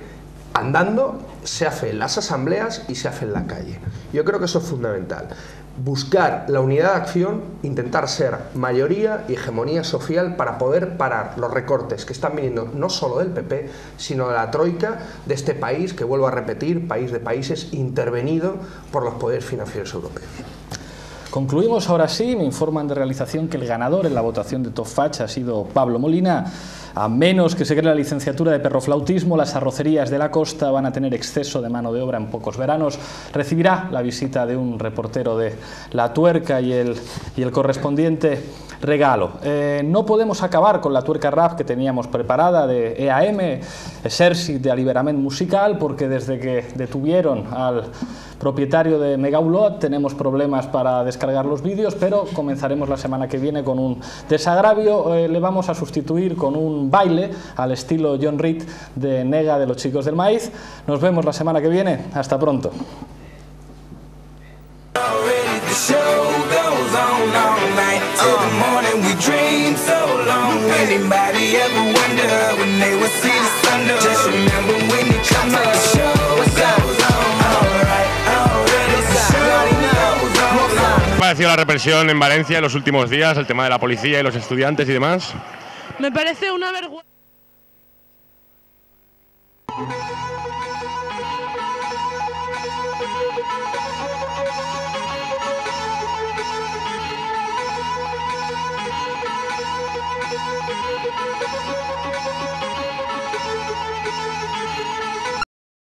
[SPEAKER 10] andando, se hace en las asambleas y se hace en la calle. Yo creo que eso es fundamental. Buscar la unidad de acción, intentar ser mayoría y hegemonía social para poder parar los recortes que están viniendo no solo del PP, sino de la troika de este país, que vuelvo a repetir, país de países intervenido por los poderes financieros europeos.
[SPEAKER 1] Concluimos ahora sí. Me informan de realización que el ganador en la votación de Top Fach ha sido Pablo Molina. A menos que se cree la licenciatura de perroflautismo, las arrocerías de la costa van a tener exceso de mano de obra en pocos veranos. Recibirá la visita de un reportero de La Tuerca y el correspondiente regalo. No podemos acabar con la tuerca rap que teníamos preparada de EAM, Exèrcit de Alliberament Musical, porque desde que detuvieron al propietario de Megaulot tenemos problemas para descargar los vídeos, pero comenzaremos la semana que viene con un desagravio. Le vamos a sustituir con un baile al estilo John Reed de Nega de los Chicos del Maíz. Nos vemos la semana que viene. Hasta pronto.
[SPEAKER 20] ¿Qué ha parecido la represión en Valencia en los últimos días, el tema de la policía y los estudiantes y demás?
[SPEAKER 21] Me parece una vergüenza.